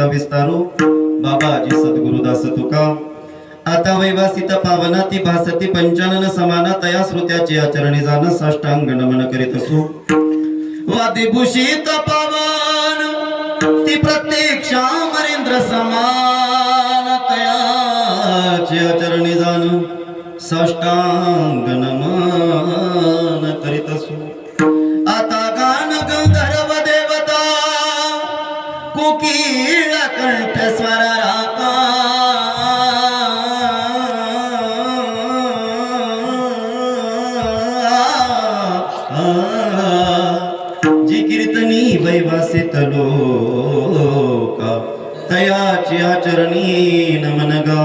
कसा विस्तारू बाबाजी सद्गुरुदास तुका आता वैवासित पावना ती भासती पंचानन समाना तया श्रुत्याची आचरणी जाण साष्टांग नमन करीत असो वादिभूषित पावन ती प्रत्यक्ष अमरेंद्र समान तयाची आचरणी जाण साष्टांग नमन करीत असो आता गान गंधर्व देवता कोकिळ कंठ स्वर राका जी कीर्तनी वैवासित लोका तयाची आचरणी नमन गा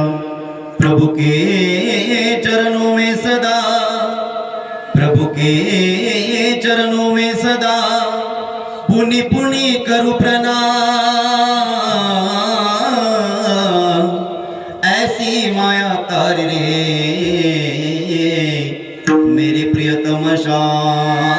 प्रभु के चरणों में सदा प्रभु के चरणों में सदा पुनि पुनि करु प्रणाम ऐसी माया तारी रे मेरे प्रियतम श्याम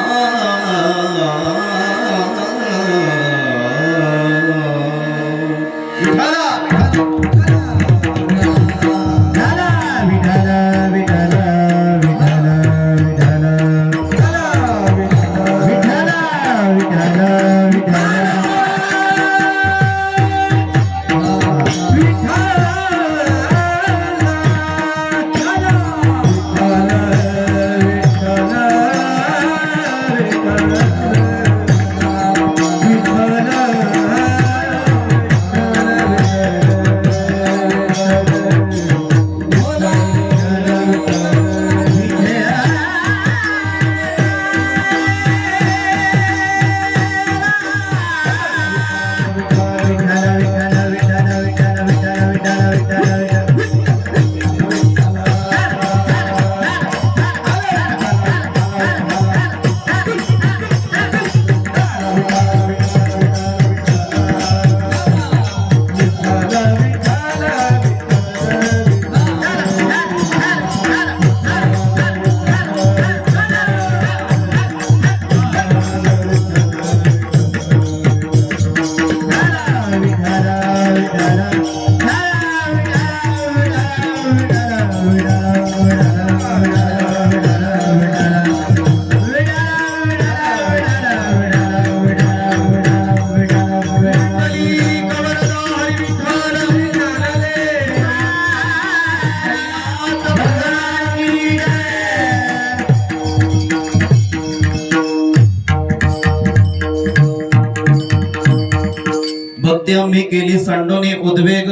भक्ती आम्ही केली सांडोने उद्वेग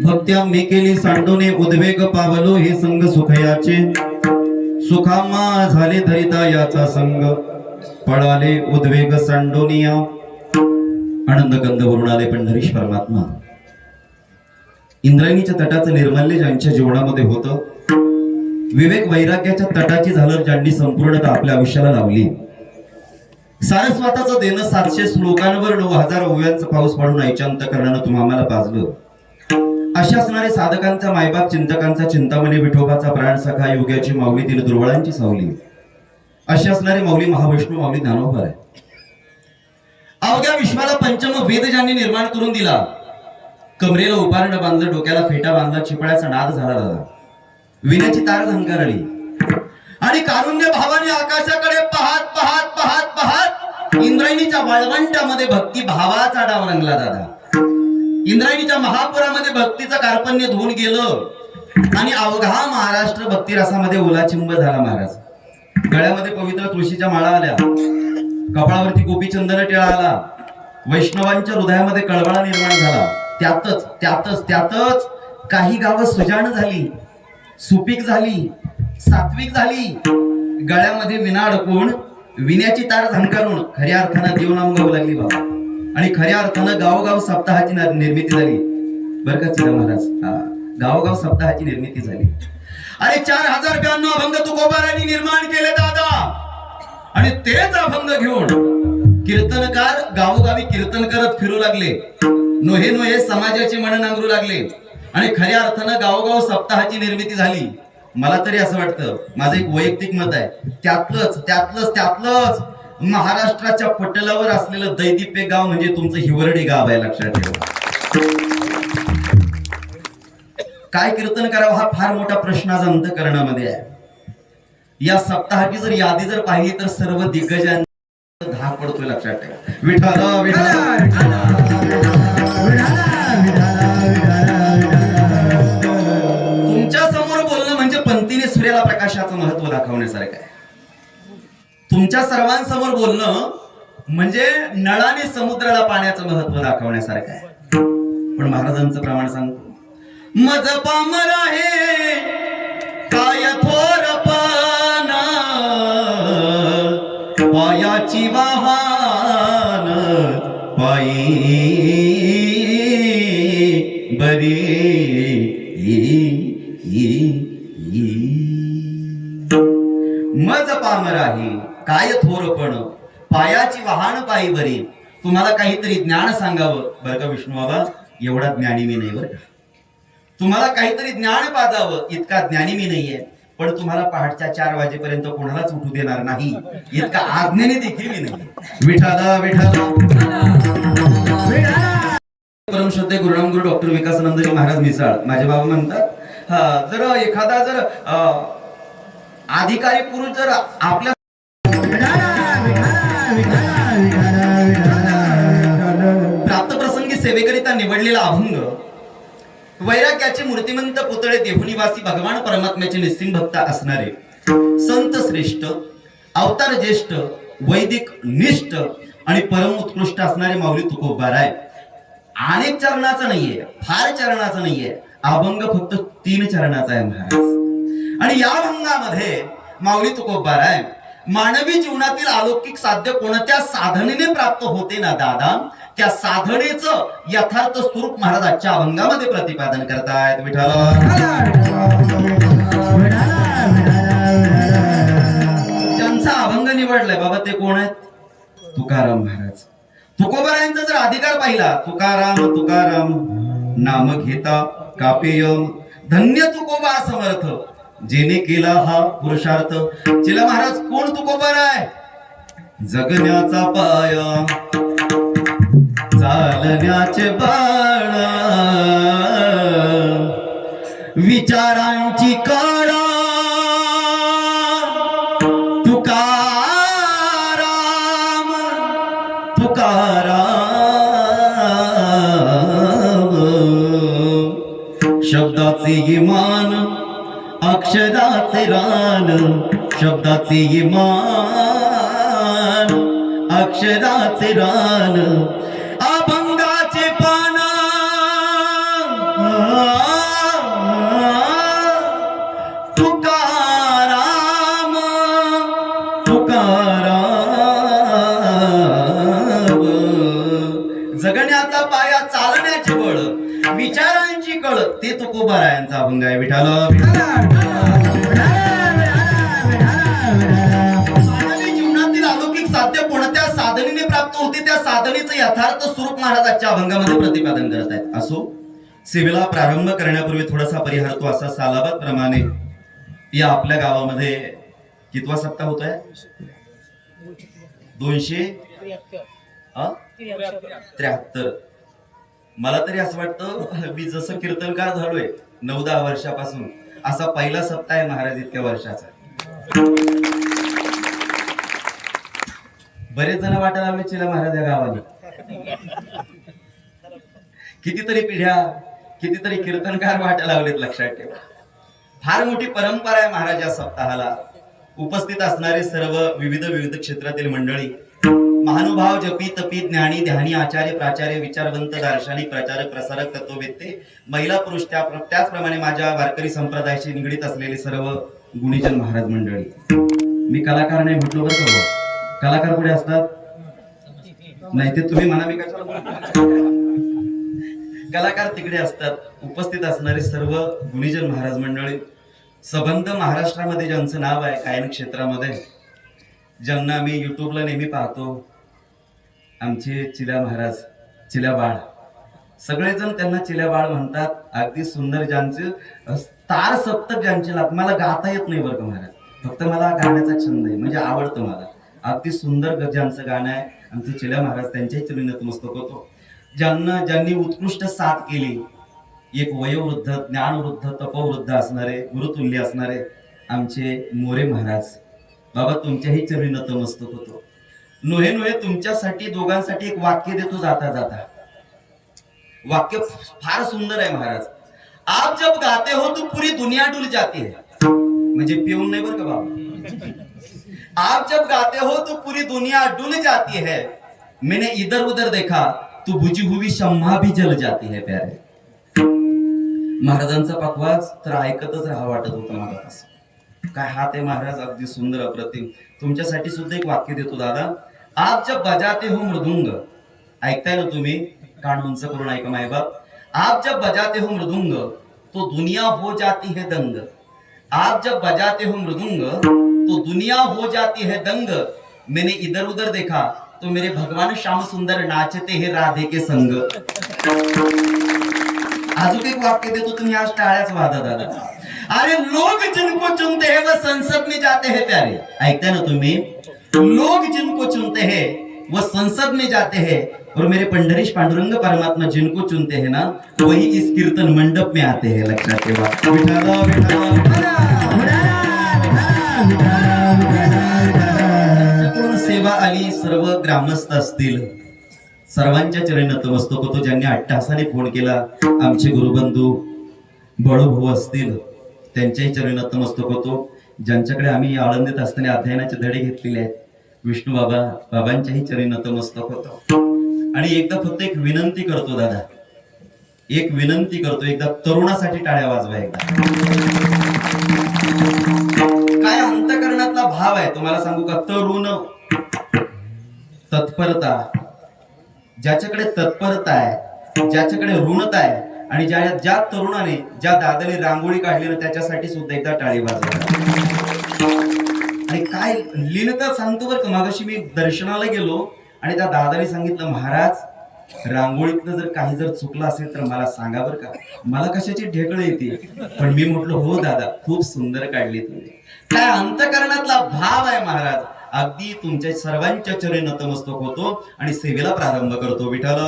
भक्ती आम्ही केली सांडोने उद्वेग पावलो हे संग सुखयाचे सुखामा झाले धरिता याचा संग पळाले उद्वेग सांडोनिया आनंद कंद वरून आले पंढरीश परमात्मा इंद्रायणीच्या तटाचं निर्मल्य ज्यांच्या जीवनामध्ये होतं विवेक वैराग्याच्या तटाची झालर ज्यांनी संपूर्णतः आपल्या आयुष्याला लावली सारस्वताचं देणं 700 श्लोकांवर 9000 ओव्यांचा पाऊस पाडून ऐचांत करण्यानं तुम्हा आम्हाला पाजलं अशा असणारे साधकांचा मायबाप चिंतकांचा चिंतामणी विठोबाचा प्राण सखा योग्याची माऊली तीन दुर्बळांची सावली अशी असणारी माऊली महाविष्णू माऊली ज्ञानोबा आहे अवघ्या विश्वाला पंचम वेद ज्यांनी निर्माण करून दिला कमरेला उपारणं बांधलं डोक्याला फेटा बांधला चिपळ्याचा नाद झाला दादा विण्याची तार झंकारली आणि कारुण्य भावाने आकाशाकडे पाहत पाहत पाहत पाहत इंद्रायणीच्या वाळवंटामध्ये भक्ती भावाचा डाव रंगला दादा इंद्रायणीच्या महापुरामध्ये भक्तीचं कार्पण्य धुवून गेलं आणि अवघा महाराष्ट्र भक्ती रसामध्ये ओलाचिंब झाला महाराज गळ्यामध्ये पवित्र तुळशीच्या माळा आल्या कपाळावरती गोपीचंदन टिळा आला वैष्णवांच्या हृदयामध्ये कळवळा निर्माण झाला त्यातच काही गावं सुजाण झाली सुपीक झाली सात्विक झाली गळ्यामध्ये विना अडकून विण्याची तार झंकारून खऱ्या अर्थानं जीवनाम गाऊ लागली बाबा आणि खऱ्या अर्थानं गावोगाव सप्ताहाची निर्मिती झाली बरं का चिरा महाराज गावोगाव सप्ताहाची निर्मिती झाली अरे 4092 अभंग तुकोबारांनी निर्माण केले दादा आणि तेच अभंग घेऊन कीर्तनकार गावोगावी कीर्तन करत फिरू लागले नोहे नोहे समाजाची मन नांगरू लागले आणि खऱ्या अर्थानं गावोगाव सप्ताहाची निर्मिती झाली मला तरी असं वाटतं माझं एक वैयक्तिक मत आहे त्यातलंच महाराष्ट्राच्या पटलावर असलेलं दैदिप्य गाव म्हणजे तुमचं हिवरडी गाव आहे लक्षात ठेवा काय कीर्तन करावं हा फार मोठा प्रश्न आज अंतःकरणामध्ये आहे. या सप्ताहाची जर यादी जर पाहिली तर सर्व दिग्गजांचा धाक पडतोय. लक्षात ठेवा. विठ्ठल विठ्ठल. तुमच्या समोर बोलणं म्हणजे पंथीने सूर्याला प्रकाशाचं महत्व दाखवण्यासारखं आहे. तुमच्या सर्वांसमोर बोलणं म्हणजे नळाने समुद्राला पाण्याचं महत्व दाखवण्यासारखं आहे. पण महाराजांचं प्रमाण सांगतो, मज पामर आहे काय थोरपण, पायाची वाहन पायी बरी. मज पामर आहे काय थोरपण, पायाची वाहन पायी बरी. तुम्हाला काहीतरी ज्ञान सांगावं बरं का विष्णू बाबा, एवढा ज्ञानी मी नाही बरं का. तुम्हाला काहीतरी ज्ञान पाजावं इतका ज्ञानी मी नाहीये. पण तुम्हाला पहाटच्या 4 वाजेपर्यंत कोणालाच उठू देणार नाही इतका आज्ञाने देखील मी नाही. विठाला विठाला. परमश्रद्धेय गुरुनाम गुरु डॉक्टर विकासानंद महाराज मिसाळ माझे बाबा म्हणतात, जर एखादा जर अधिकारी पुरुष जर आपल्या प्राप्तप्रसंगी सेवेकरिता निवडलेला अभंग, वैराग्याचे मूर्तिमंत पुतळे देहुनिवासी भगवान परमात्म्याचे निस्सिम भक्त असणारे संत श्रेष्ठ, अवतार ज्येष्ठ, वैदिक निष्ठ आणि परम उत्कृष्ट असणारे माऊली तुकोबाराय. अनेक चरणाचा नाहीये, फार चरणाचा नाहीये, अभंग फक्त 3 चरणाचा आहे महाराज. आणि या अभंगामध्ये माऊली तुकोबाराय मानवी जीवनातील अलौकिक साध्य कोणत्या साधनेने प्राप्त होते ना दादा, त्या साधनेचं यथार्थ स्वरूप महाराज आजच्या अभंगामध्ये प्रतिपादन करतायत. विठाला. ज्यांचा अभंग निवडलाय बाबा ते कोण आहेत? तुकाराम महाराज. तुकोबारायांचा जर अधिकार पाहिला, तुकाराम तुकाराम नाम घेता कापेय, धन्य तुकोबा समर्थ जेने केला हा पुरुषार्थ. चिला महाराज कोण तुकोबाराय? जगण्याचा पाया चालण्याचे बाळ, विचारांची काळा तुकाराम तुकाराम. शब्दाचे इमान अक्षराचे रान, शब्दाचे इमान अक्षराचे रान, अभंगाचे पान तुकाराम तुकाराम. जगण्याचा पाया चालण्याचे बळ, विचारांची कळ ते तुकोबारायांचा अभंग आहे. विठाला. मानवी जीवनातील अलौकिक साध्य कोणत्या साधनेने प्राप्त होते त्या साधनेचं यथार्थ स्वरूप महाराजांच्या अभंगामध्ये प्रतिपादन करत आहेत. असो, सेवेला प्रारंभ करण्यापूर्वी थोडासा परिहार तो असा सालाबाद प्रमाणे या आपल्या गावामध्ये कितवा सप्ताह होतोय? 273. मला तरी असं वाटतं मी जसं कीर्तनकार झालोय 9-10 वर्षापासून, असा पहिला सप्ताह आहे महाराज इतक्या वर्षाचा. बरेच जण वाटायला लागले चिला महाराज या गावाला. कितीतरी पिढ्या, कितीतरी कीर्तनकार वाटायला लागलेत. लक्षात ठेवा, फार मोठी परंपरा आहे महाराज या सप्ताहाला. उपस्थित असणारे सर्व विविध क्षेत्रातील मंडळी, महानुभाव, जपी तपी ज्ञानी ध्यानी आचार्य प्राचार्य विचारवंत दार्शनिक प्रचारक प्रसारक तत्ववेत्ते, महिला पुरुष, त्याचप्रमाणे माझ्या वारकरी संप्रदायाशी निगडीत असलेले सर्व गुणीजन महाराज मंडळी. मी कलाकार नाही म्हटलो बरं का. कलाकार कुठे असतात? नाही ते तुम्ही म्हणा, मी कशाला बोलतो. कलाकार तिकडे असतात. उपस्थित असणारे सर्व गुणीजन महाराज मंडळी, संबंध महाराष्ट्रामध्ये ज्यांचं नाव आहे गायन क्षेत्रामध्ये, ज्यांना मी युट्यूबला नेहमी पाहतो, आमचे चिल्या महाराज, चिल्या बाळ, सगळेजण त्यांना चिल्या बाळ म्हणतात. अगदी सुंदर, ज्यांचे तार सप्तक ज्यांचे मला गाता येत नाही बरं का महाराज, फक्त मला गाण्याचा छंद आहे, म्हणजे आवडतं मला. अगदी सुंदर ज्यांचं गाणं आहे आमचे चिल्या महाराज, त्यांच्याही चरणी नतमस्तक होतो. ज्यांनी उत्कृष्ट साथ केली, एक वयोवृद्ध, ज्ञानवृद्ध, तपवृद्ध असणारे, गुरुतुल्य असणारे आमचे मोरे महाराज. बाबा तुमच्याही चरणी नतमस्तक होतो. नोहे नोहे तुमच्यासाठी दोघांसाठी एक वाक्य देतो जाता जाता. वाक्य फार सुंदर आहे महाराज. आप जब गाते हो तो पूरी दुनिया डुल जाती है. म्हणजे पिऊन नाही बरं का बाबा. आप जब गाते हो तो पूरी दुनिया डुल जाती है. मैंने इधर उधर देखा तो बुझी हुई शम्मा भी जल जाती है. प्यारे महाराजांचा पकवाज तर ऐकतच राहा वाटत होतं मला. तसं काय हात आहे महाराज, अगदी सुंदर अप्रतिम. तुमच्यासाठी सुद्धा एक वाक्य देतो दादा. आप जब बजाते हो मृदुंग, ऐकताय ना तुम्ही, कान उंच करून ऐका मायबाप. आप जब बजाते हो मृदुंग तो दुनिया हो जाती है दंग. आप जब बजाते हो मृदुंग तो दुनिया हो जाती है दंग. मैंने इधर उधर देखा तो मेरे भगवान श्याम सुंदर नाचते हैं राधे के संग. अजून एक वाक्य देतो, तुम्ही आज टाळ्याच वादा दादा. अरे लोग जिनको चुनते हैं वो संसद में जाते हैं. प्यारे ऐकताय ना तुम्ही, लोग जिनको चुनते हैं वो संसद में जाते हैं. और मेरे पंडरीश पांडुरंग परमात्मा जिनको चुनते हैं ना वही इस कीर्तन मंडप में आते हैं. लक्षात ठेवा. पूर्ण सेवा आली, सर्व ग्रामस्थ असतील, सर्वांच्या चरणी नतमस्तक होतो. ज्यांनी अट्टहासाने फोन केला, आमचे गुरुबंधू बळूभाऊ असतील, त्यांच्याही चरणी नतमस्तक होतो. ज्यांच्याकडे आम्ही आळंदीत असताना अध्ययनाचे धडे घेतलेले आहेत, विष्णू बाबा, बाबांच्याही चरणी नतमस्तक होतो. आणि एकदा फक्त एक विनंती करतो दादा, एक विनंती करतो, एकदा तरुणासाठी टाळ्या वाजवा. एकदा काय अंतःकरणातला भाव आहे तुम्हाला सांगू का. तरुण, तत्परता, ज्याच्याकडे तत्परता आहे, ज्याच्याकडे ऋणता आहे, आणि ज्या तरुणाने, ज्या दादाने रांगोळी काढली ना त्याच्यासाठी सुद्धा एकदा टाळी वाजवा. आणि काय लिहिलं सांगतो बरं का. मागाशी मी दर्शनाला गेलो आणि त्या दादाने सांगितलं, महाराज रांगोळीतलं जर काही जर चुकलं असेल तर मला सांगा बरं का, मला कशाची ढेकळ येते. पण मी म्हटलं हो दादा, खूप सुंदर काढली तुम्ही. काय अंतःकरणातला भाव आहे महाराज. अगदी तुमच्या सर्वांच्या चरणी नतमस्तक होतो आणि सेवेला प्रारंभ करतो. विठ्ठल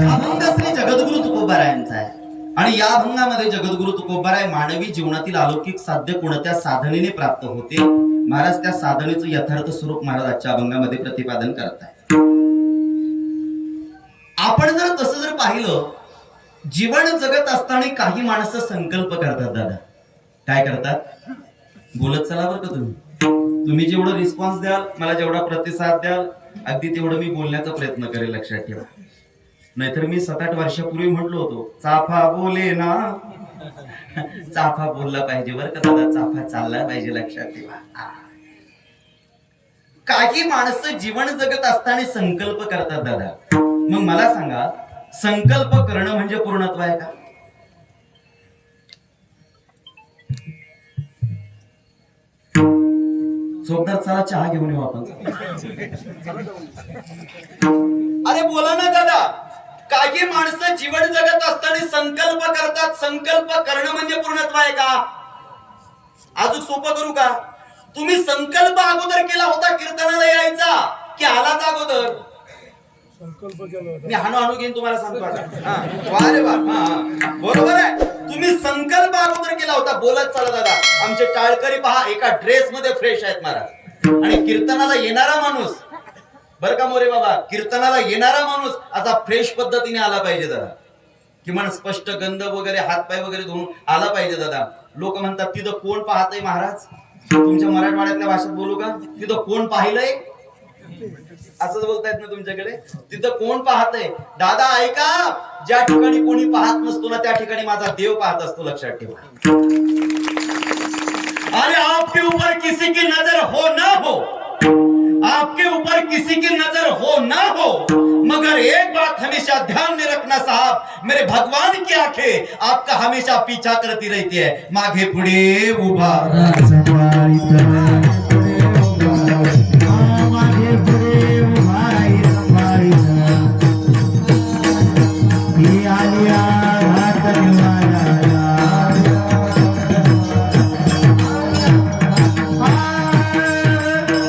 अभंग श्री जगद्गुरु तुकोबारायांचा आहे. आणि या अभंगामध्ये जगद्गुरु तुकोबाराय मानवी जीवनातील अलौकिक साध्य कोणत्या साधनेने प्राप्त होते, महाराज त्या साधनेचं यथार्थ स्वरूप महाराज आजच्या अभंगामध्ये प्रतिपादन करत आहे. आपण जर तसं जर पाहिलं, जीवन जगत असताना काही माणसं संकल्प करतात दादा. काय करतात, बोलत चला बरं का तुम्ही जेवढं रिस्पॉन्स द्याल, मला जेवढा प्रतिसाद द्याल, अगदी तेवढं मी बोलण्याचा प्रयत्न करेल. लक्षात ठेवा. नाहीतर मी 7-8 वर्षापूर्वी म्हटलो होतो, चाफा बोले ना, चाफा बोलला पाहिजे बरं का दादा, चाफा चालला पाहिजे. लक्षात ठेवा. काही माणसं जीवन जगत असताना संकल्प करतात दादा. मग मला सांगा, संकल्प करणं म्हणजे पूर्णत्व आहे का? चोपदार चला चहा घेऊन येऊ आपण. अरे बोला ना दादा. काही माणसं जीवन जगत असताना संकल्प करतात. संकल्प करणं म्हणजे पूर्णत्व आहे का? अजून सोपं करू का? तुम्ही संकल्प अगोदर केला होता कीर्तनाला यायचा की आलात अगोदर? मी हाणू घेऊन तुम्हाला सांगतो आता. अरे वा, बरोबर आहे. तुम्ही संकल्प अगोदर केला होता. बोलत चला दादा. आमचे टाळकरी पहा, एका ड्रेस मध्ये फ्रेश आहेत महाराज. आणि कीर्तनाला येणारा माणूस बरं का मोरे बाबा, कीर्तनाला येणारा माणूस असा फ्रेश पद्धतीने आला पाहिजे दादा. किमान स्पष्ट गंध वगैरे, हातपाय वगैरे धुवून आला पाहिजे दादा. लोक म्हणतात तिथं कोण पाहतय महाराज. तुमच्या मराठवाड्यातल्या भाषेत बोलू का, तिथं कोण पाहिलंय असंच बोलतायत ना तुमच्याकडे. तिथं कोण पाहतय दादा. ऐका, ज्या ठिकाणी कोणी पाहत नसतो ना त्या ठिकाणी माझा देव पाहत असतो. लक्षात ठेवा. अरे आपके ऊपर किसी की नजर हो ना हो, आपके ऊपर किसी की नजर हो ना हो, मगर एक बात हमेशा ध्यान में रखना साहब, मेरे भगवान की आंखें आपका हमेशा पीछा करती रहती है. मागे पुढे उभा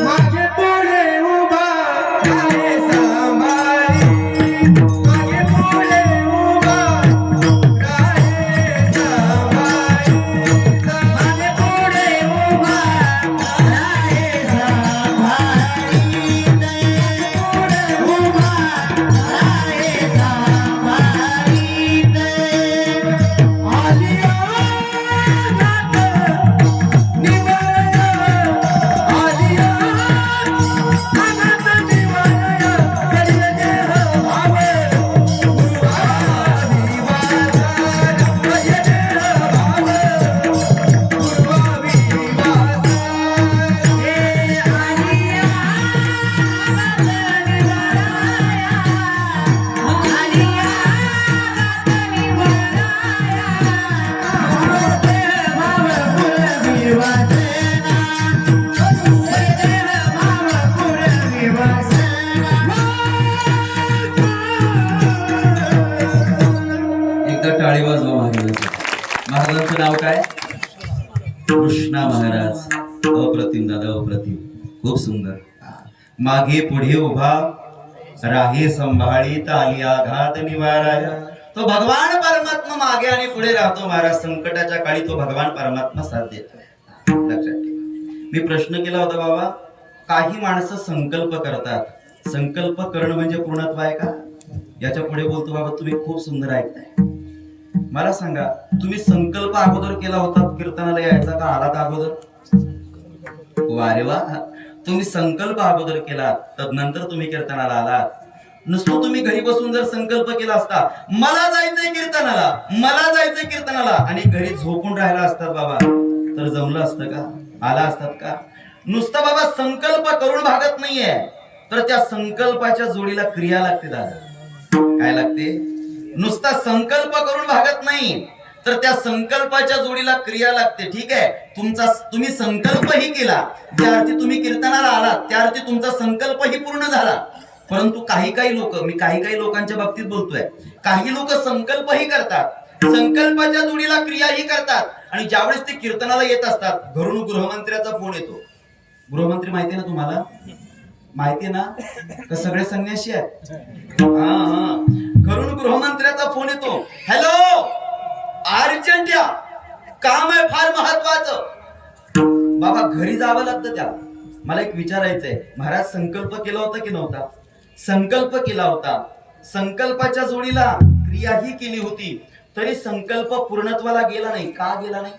मागे पुढे एकदा टाळी वाजवा महाराजांचं. महाराजांचं नाव काय? कृष्णा महाराज. अप्रतिम दादा, अप्रतिम, खूप सुंदर. मागे पुढे उभा राहे संभाळीत आली आघात निवाराया. तो भगवान परमात्मा मागे आणि पुढे राहतो महाराज. संकटाच्या काळी तो भगवान परमात्मा साथ देतो. लक्षात ठेवा. मी प्रश्न केला होता बाबा, काही माणसं संकल्प करतात. संकल्प करणं म्हणजे पूर्णत्व आहे का? याच्या पुढे बोलतो बाबा, तुम्ही खूप सुंदर ऐकताय. मला सांगा, तुम्ही संकल्प अगोदर केला होता कीर्तनाला यायचा का आलात अगोदर? वा रे वा. तुम्ही संकल्प अगोदर केलात, तदनंतर तुम्ही कीर्तनाला आलात. नुसतं तुम्ही घरी बसून जर संकल्प केला असता, मला जायचंय कीर्तनाला, मला जायचंय कीर्तनाला, आणि घरी झोपून राहिला असतात बाबा, तर जमलं असतं का? आला असतात का? नुसतं बाबा संकल्प करून भागत नाहीये, तर त्या संकल्पाच्या जोडीला क्रिया लागते दादा. काय लागते? नुसता संकल्प करून भागत नाही, तर त्या संकल्पाच्या जोडीला क्रिया लागते. ठीक आहे, तुम्ही संकल्पही केला, ज्या अर्थी तुम्ही कीर्तनाला आलात त्या अर्थी तुमचा संकल्पही पूर्ण झाला. परंतु काही लोक, मी काही लोकांच्या बाबतीत बोलतोय, काही लोक संकल्पही करतात, संकल्पाच्या जोडीला क्रियाही करतात, आणि ज्यावेळेस ते कीर्तनाला येत असतात, घरून गृहमंत्र्याचा फोन येतो. गृहमंत्री माहितीये ना तुम्हाला? माहितीये ना का? सगळे संन्यासी आहेत. घरून गृहमंत्र्याचा फोन येतो. हॅलो, अर्जंट या, काम आहे फार महत्वाचं. बाबा घरी जावं लागतं त्याला. मला एक विचारायचंय, महाराज संकल्प केला होता की नव्हता? संकल्प केला होता. संकल्पाच्या जोडीला क्रियाही केली होती, तरी संकल्प पूर्णत्वाला गेला नाही. का गेला नाही?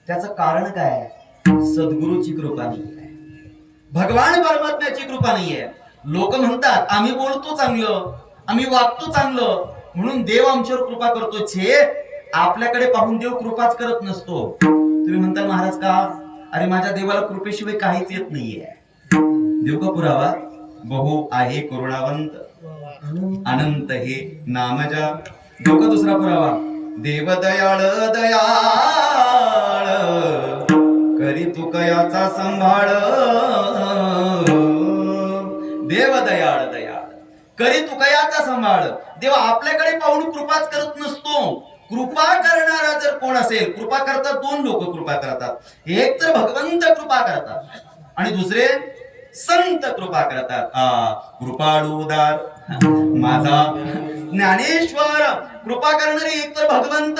त्याचं कारण काय? सद्गुरूची कृपा नाही, भगवान परमात्म्याची कृपा नाहीये. लोक म्हणतात आम्ही बोलतो चांगलं, आम्ही वागतो चांगलं, म्हणून देव आमच्यावर कृपा करतो. छे, आपल्याकडे पाहून देव कृपाच करत नसतो. तुम्ही म्हणताल महाराज का? अरे माझ्या देवाला कृपेशिवाय काहीच येत नाहीये. देव का पुरावा? बहु आहे करुणावंत, अनंत हे नामजा. देव का दुसरा पुरावा? देव दयाळ दयाळ, करी तू कयाचा संभाळ. देव दयाळ दयाळ, करी तू कयाचा संभाळ. देव आपल्याकडे पाहून कृपाच करत नसतो. कृपा करणारा जर कोण असेल, कृपा करतात दोन लोक कृपा करतात. एक तर भगवंत कृपा करतात, आणि दुसरे संत कृपा करतात. कृपाळू उदार माझा ज्ञानेश्वर. कृपा करणारे एक तर भगवंत,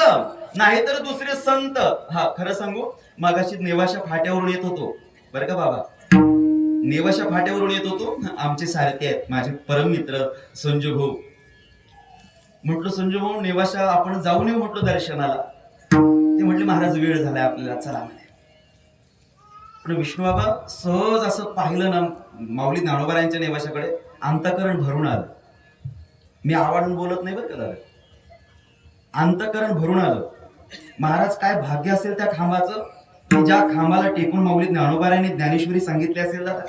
नाहीतर दुसरे संत. खरं सांगू, मगाशी नेवाशा फाट्यावरून येत होतो बरं का बाबा, नेवाशा फाट्यावरून येत होतो. आमचे सारखे आहेत, माझे परम मित्र संजू भाऊ. म्हटलं संजू भाऊ, नेवाशा आपण जाऊन येऊ म्हटलं दर्शनाला. ते म्हटले महाराज वेळ झालाय आपल्याला, चला म्हणे. पण विष्णू बाबा सहज असं पाहिलं ना माऊली ज्ञानोबा नेवाशाकडे, अंतःकरण भरून आलं. मी आवाडून बोलत नाही बरं का दादा, अंतःकरण भरून आलं. महाराज काय भाग्य असेल त्या खांबाचं, की ज्या खांबाला टेकून माऊली ज्ञानोबारायांनी ज्ञानेश्वरी सांगितली असेल दादा.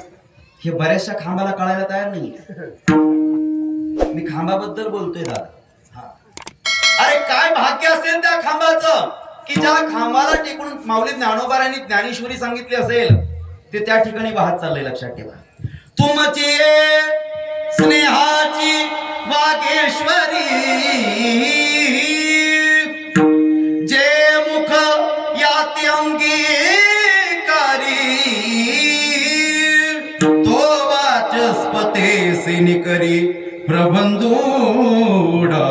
हे बऱ्याचशा खांबाला कळायला तयार नाही. मी खांबाबद्दल बोलतोय दादा. अरे काय भाग्य असेल त्या खांबाचं, की ज्या खांबाला टेकून माऊली ज्ञानोबारायांनी ज्ञानेश्वरी सांगितली असेल, ते त्या ठिकाणी वाहत चाललंय. लक्षात ठेवा. तुमची स्नेहाची वागेश्वरी, जे मुख याती अंगीकारी, तो वाचस्पते सिनिकरी प्रबंधूडा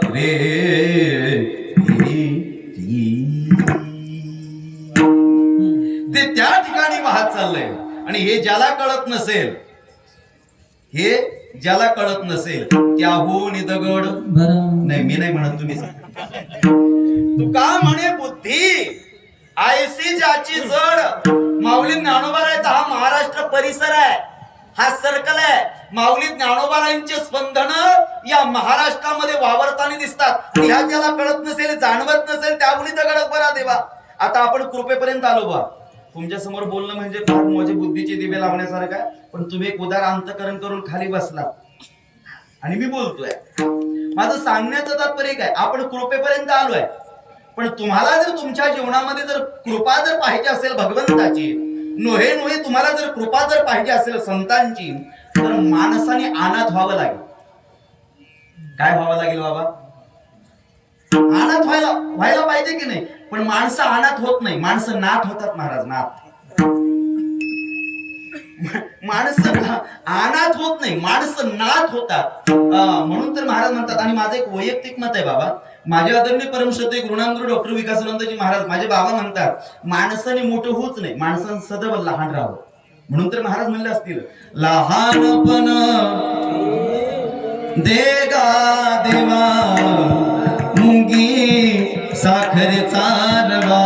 रे. ते त्या ठिकाणी वाहत चाललंय. आणि हे ज्याला कळत नसेल, हे ज्याला कळत नसेल, त्याहून दगड नाही. मी नाही म्हणत, तुम्ही तू का म्हणे बुद्धी आयसी ज्याची जड. माऊली ज्ञानोबारायांचा हा महाराष्ट्र परिसर आहे, हा सर्कल आहे. माऊली ज्ञानोबारायांचे स्पंदन या महाराष्ट्रामध्ये वावरताना दिसतात. ह्या ज्याला कळत नसेल, जाणवत नसेल, त्याहून दगड बरा देवा. आता आपण कृपेपर्यंत आलो बा. तुमच्या समोर बोलणं म्हणजे फार माझ्या बुद्धीचे दिवे लावण्यासारखं आहे, पण तुम्ही एक उदार अंतकरण करून खाली बसला आणि मी बोलतोय. माझं सांगण्याचं तात्पर्य काय, आपण कृपेपर्यंत आलोय, पण तुम्हाला जर तुमच्या जीवनामध्ये जर कृपा जर पाहिजे असेल भगवंताची, नोहे तुम्हाला जर कृपा जर पाहिजे असेल संतांची, तर माणसाने अनाथ व्हावं लागेल. काय व्हावं लागेल बाबा? अनाथ व्हायला व्हायला पाहिजे की नाही? पण माणसं अनाथ होत नाही, माणसं नाथ होतात महाराज, नाथ. माणसं अनाथ होत नाही, माणसं नाथ होतात. म्हणून तर महाराज म्हणतात, आणि माझं एक वैयक्तिक मत आहे बाबा, माझे आदरणीय परमश्रद्धेय गुरुनानगुरु डॉक्टर विकासानंदजी महाराज माझे बाबा म्हणतात, माणसाने मोठं होऊच नाही, माणसानं सदैव लहान राहावं. म्हणून तर महाराज म्हणले असतील, लहानपण देगा देवा मुंगी साखरेचा रवा,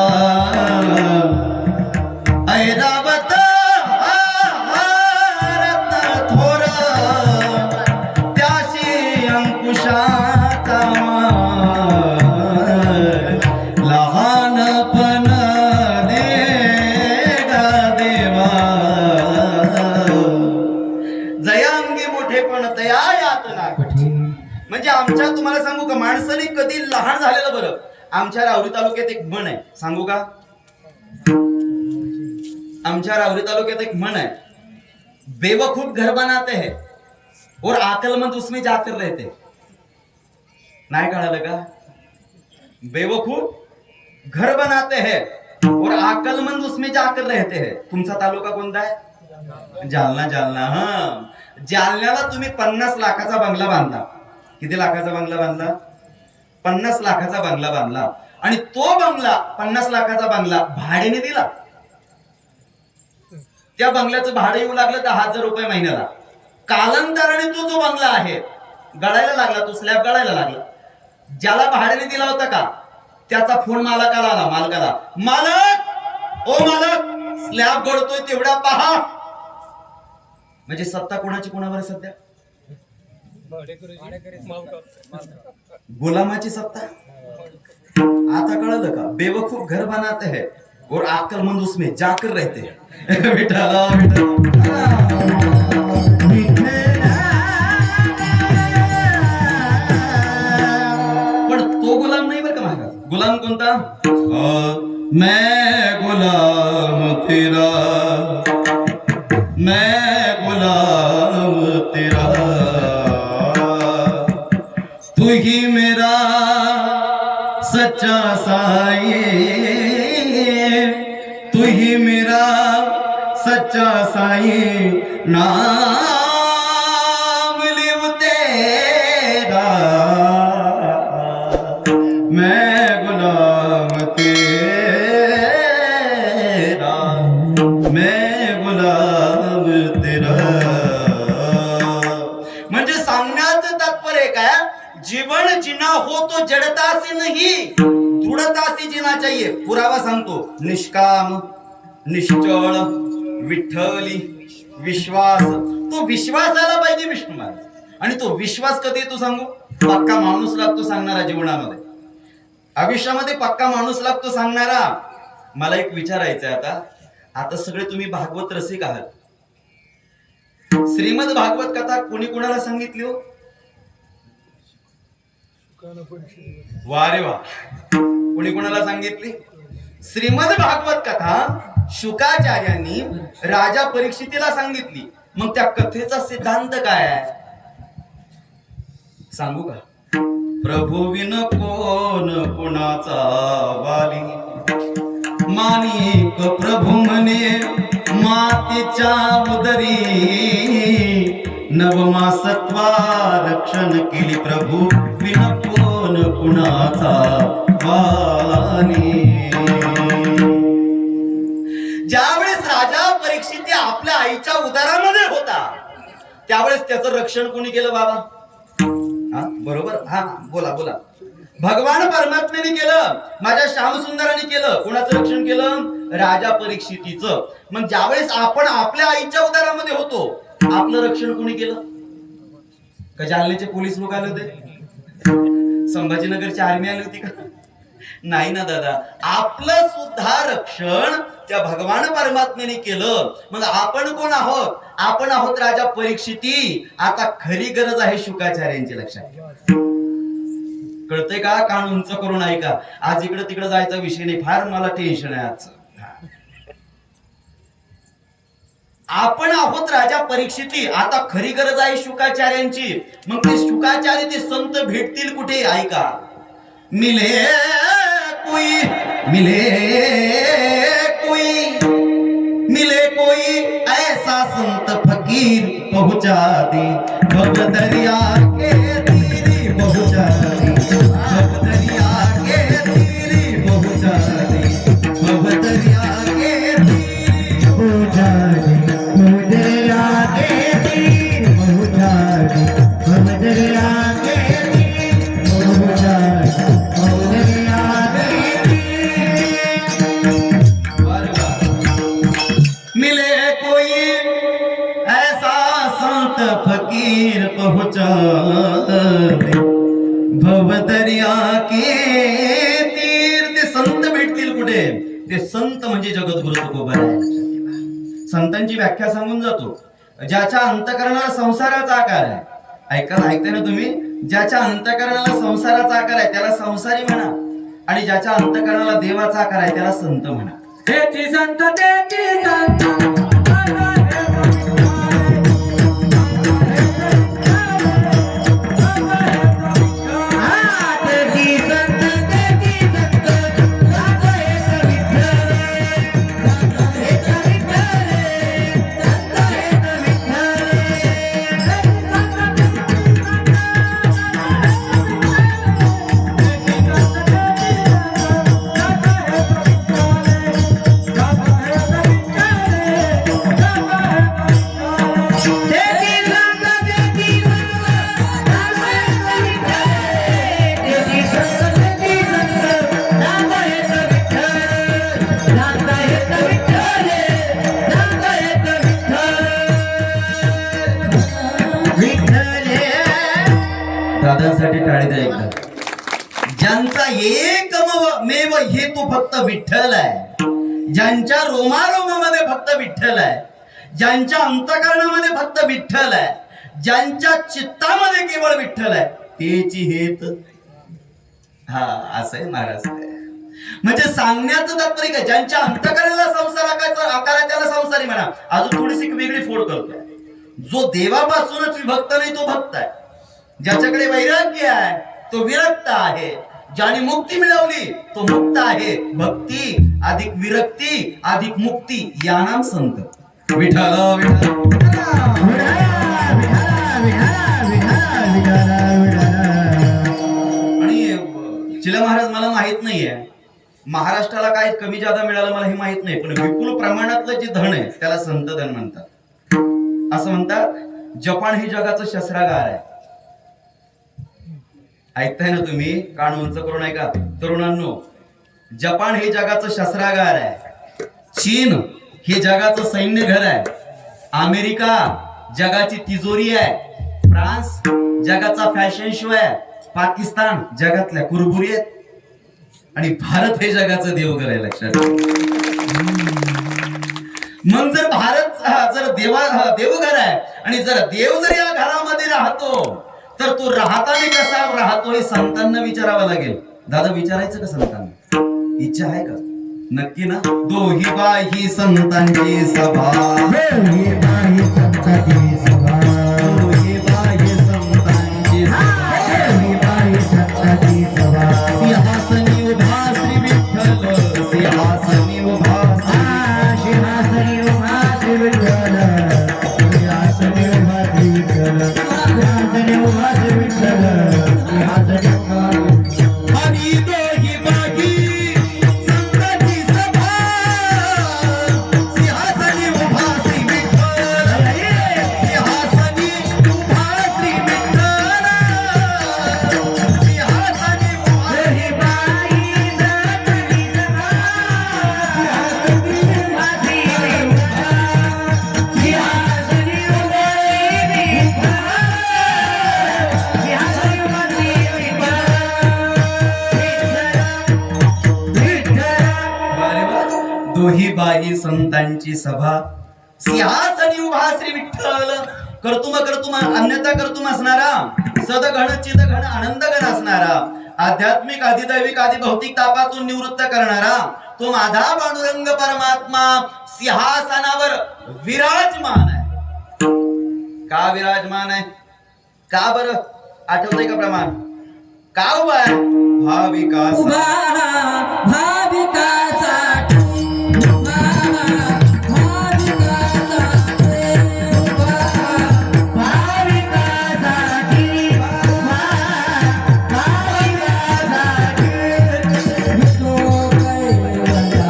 ऐरावत थोर त्याशी अंकुशाचा लहानपण देगा देवा, जयांगी मोठेपण तया यातना कठीण. म्हणजे आमच्या, तुम्हाला सांगू का, माणसाने कधी लहान झालेलं बरं. आमच्या रावरी तालुक्यात एक म्हण आहे, सांगू का? आमच्या रावरी तालुक्यात एक म्हण आहे, बेवकूफ घर बनाते हैं और अक्लमंद उसमें जाकर रहते. नाही कळालं का? बेवकूफ घर बनाते हैं और अक्लमंद उसमें जाकर रहते हैं. तुमचा तालुका कोणता आहे? जालना. जालना. हा, जालन्याला तुम्ही 50 लाखाचा बंगला बांधला. किती लाखाचा बंगला बांधला? 50 लाखाचा बंगला बांधला. आणि तो बंगला, 50 लाखाचा बंगला भाड्याने दिला. त्या बंगल्याचं भाडं येऊ लागलं 10,000 रुपये महिन्याला. कालांतराने तो जो बंगला आहे गळायला लागला, तो स्लॅब गळायला लागला. ज्याला भाड्याने दिला होता का, त्याचा फोन मालकाला आला, मालक, ओ मालक, स्लॅब गळतोय तेवढा पहा. म्हणजे सत्ता कोणाची कोणावर सध्या? गुलामाची सत्ता. आता कळलं का? बेवकूफ घर बनाते हैं और अक्लमंद उसमें जाकर रहते हैं. विठाला पण तो गुलाम नाही बरं का महाराज. गुलाम कोणता? मैं गुलाम तेरा, मैं गुलाम तेरा, तू ही मेरा सच्चा साई, तू ही मेरा सच्चा साई, नाम लिव तेरा, मैं गुलाम तेरा, मैं गुलाम तेरा. म्हणजे सांगण्याचं तात्पर्य काय? जीवन जीना हो तो जड़ता से नहीं, दृढ़ता से जीना चाहिए. पुरावा सांगतो, निष्काम, निश्चळ, विठ्ठली, विश्वास. तो विश्वास आला पाहिजे विष्णू महाराज. आणि तो विश्वास कधी येतो सांगू? पक्का माणूस लागतो सांगणारा जीवनामध्ये, आयुष्यामध्ये पक्का माणूस लागतो सांगणारा. मला एक विचारायचं आहे, आता सगळे तुम्ही भागवत रसिक आहात. श्रीमद भागवत कथा कोणी कोणाला सांगितली हो? वा रे वा, कोणी कोणाला सांगितली? श्रीमद भागवत कथा शुकाचार्यांनी राजा परीक्षितीला सांगितली. मग त्या कथेचा सिद्धांत काय आहे सांगू का? प्रभू विन कोण कुणाचा वाली, माणिक प्रभू म्हणे मातेच्या उदरी, नवमासत्वा रक्षण केली प्रभू विन कोण कुणाचा वाली. ज्यावेळेस राजा परीक्षित आपल्या आईच्या उदरामध्ये होता, त्यावेळेस त्याचं रक्षण कोणी केलं बाबा? हा बरोबर, हा बोला बोला. भगवान परमात्म्याने केलं, माझ्या श्यामसुंदराने केलं. कोणाचं रक्षण केलं? राजा परीक्षितीचं. मग ज्यावेळेस आपण आपल्या आईच्या उदरामध्ये होतो, आपलं रक्षण कोणी केलं? का जालन्याचे पोलीस लोक आले होते? संभाजीनगरची आर्मी आली होती का? नाही ना दादा, आपलं सुद्धा रक्षण त्या भगवान परमात्म्याने केलं. मग आपण कोण आहोत? आपण आहोत राजा परीक्षिती. आता खरी गरज आहे शुकाचार्यांची, लक्षात कळतंय का? कान उंच करून ऐका. आज इकडे तिकडे जायचा विषय नाही, फार मला टेन्शन आहे आजचं. आपण आहोत राजा परीक्षिती. आता खरी गरज आहे शुकाचार्यांची. मग ते शुकाचार्य ते संत भेटतील कुठे ऐका. मिले कोई मिले कोई मिले कोई ऐसा संत फकीर पहुंचा दे भव दरिया के तीरी पहुंचा दे भव दरिया के तीरी पहुंचा दे भव दरिया के तीरी पहुंचा दे भव दरिया के तीरी पहुंचा दे भव दरिया के तीरी पहुंचा दे भव दरिया के तीरी. मिले कोई ऐसा संत फकीर पहुंचा दे भव दरिया के तीर. ते संत भेटतील कुठे. ते संत म्हणजे जगद्गुरु तुकोबाराय. संतांची व्याख्या सांगून जातो. ज्याच्या अंतकरणाला संसाराचा आकार आहे. ऐकताय ना तुम्ही. ज्याच्या अंतकरणाला संसाराचा आकार आहे त्याला संसारी म्हणा, आणि ज्याच्या अंतकरणाला देवाचा आकार आहे त्याला संत म्हणा. तेची संत तेची संत दादांसाठी टाळी द्या एकदा. ज्यांचा एकमेव हेतू फक्त विठ्ठल आहे, ज्यांच्या रोमारोमामध्ये फक्त विठ्ठल आहे, ज्यांच्या अंतकरणामध्ये फक्त विठ्ठल आहे, ज्यांच्या चित्तामध्ये केवळ विठ्ठल आहे, तेची हेत. हा असं आहे महाराज. म्हणजे सांगण्याचं तात्पर्य काय. ज्यांच्या अंतकरणाला संसार आकार आहे त्याला संसारी म्हणा. अजून थोडीशी वेगळी फोड करतोय. जो देवापासूनच विभक्त नाही तो भक्त आहे. ज्याच्याकडे वैराग्य आहे तो विरक्त आहे. ज्याने मुक्ती मिळवली तो मुक्त आहे. भक्ती अधिक विरक्ती अधिक मुक्ती या नाम संत. विठ्ठल आणि चिला महाराज मला माहित नाहीये महाराष्ट्राला काय कमी जादा मिळालं मला हे माहित नाही, पण विपुल प्रमाणातलं जे धन आहे त्याला संत धन म्हणतात. असं म्हणतात. जपान हे जगाचं शस्त्रागार आहे. ऐकताय ना तुम्ही. कान उंच करून ऐका तरुणांनो. जपान हे जगाचं शस्त्रागार आहे. चीन हे जगाचं सैन्य घर आहे. अमेरिका जगाची तिजोरी आहे. फ्रान्स जगाचा फॅशन शो आहे. पाकिस्तान जगातल्या कुरबुरी आहेत. आणि भारत हे जगाचं देवघर आहे. लक्षात. मग जर भारत जर देवघर आहे आणि जर देव जर या घरामध्ये राहतो तर तो राहताना कसा राहतो हे संतांना विचारावं लागेल. दादा विचारायचं का संतांना. इच्छा आहे का. नक्की ना. दोही बाही संतांची सभा. दोही बाही संतांची सभा. दोही बाही संतांची सभा. दोही बाही संतांची सभा. सिंहासनी उभा श्री विठ्ठल. सिंहासनी उभा सिंहासनी उभा श्री विठ्ठल. सिंहासनी उभा श्री विठ्ठल. सिंहासनी उभा श्री विठ्ठल. सिंहासनी उभा. आणि दोही बाही संतांची सभा. सिंहासनी उभा श्री विठ्ठल. सिंहासनी उभा श्री विठ्ठल. सिंहासनी उभा. दोही बाई संतांची सभा. सिंहासनी उभा श्री विठ्ठल. सिंहासनी उभा श्री विठ्ठल. दोही बाही संतांची सभा. सिंहासनी उभा श्री विठ्ठल. कर्तुम अन्यथा कर्तुम असणारा, सदघन चिदघन आनंदघन असणारा, आध्यात्मिक आदिदैविक आदिभौतिक तापातून निवृत्त करणारा, तो माझा पांडुरंग परमात्मा सिंहासनावर विराजमान आहे. का विराजमान आहे? का बरं? आठवतंय का प्रमाण? का उभा आहे? भाविकास उभा भाविकासाठी, उभा भाविकासाठी, उभा भाविकासाठी, उभा भाविकासाठी. विठो कैवल्या,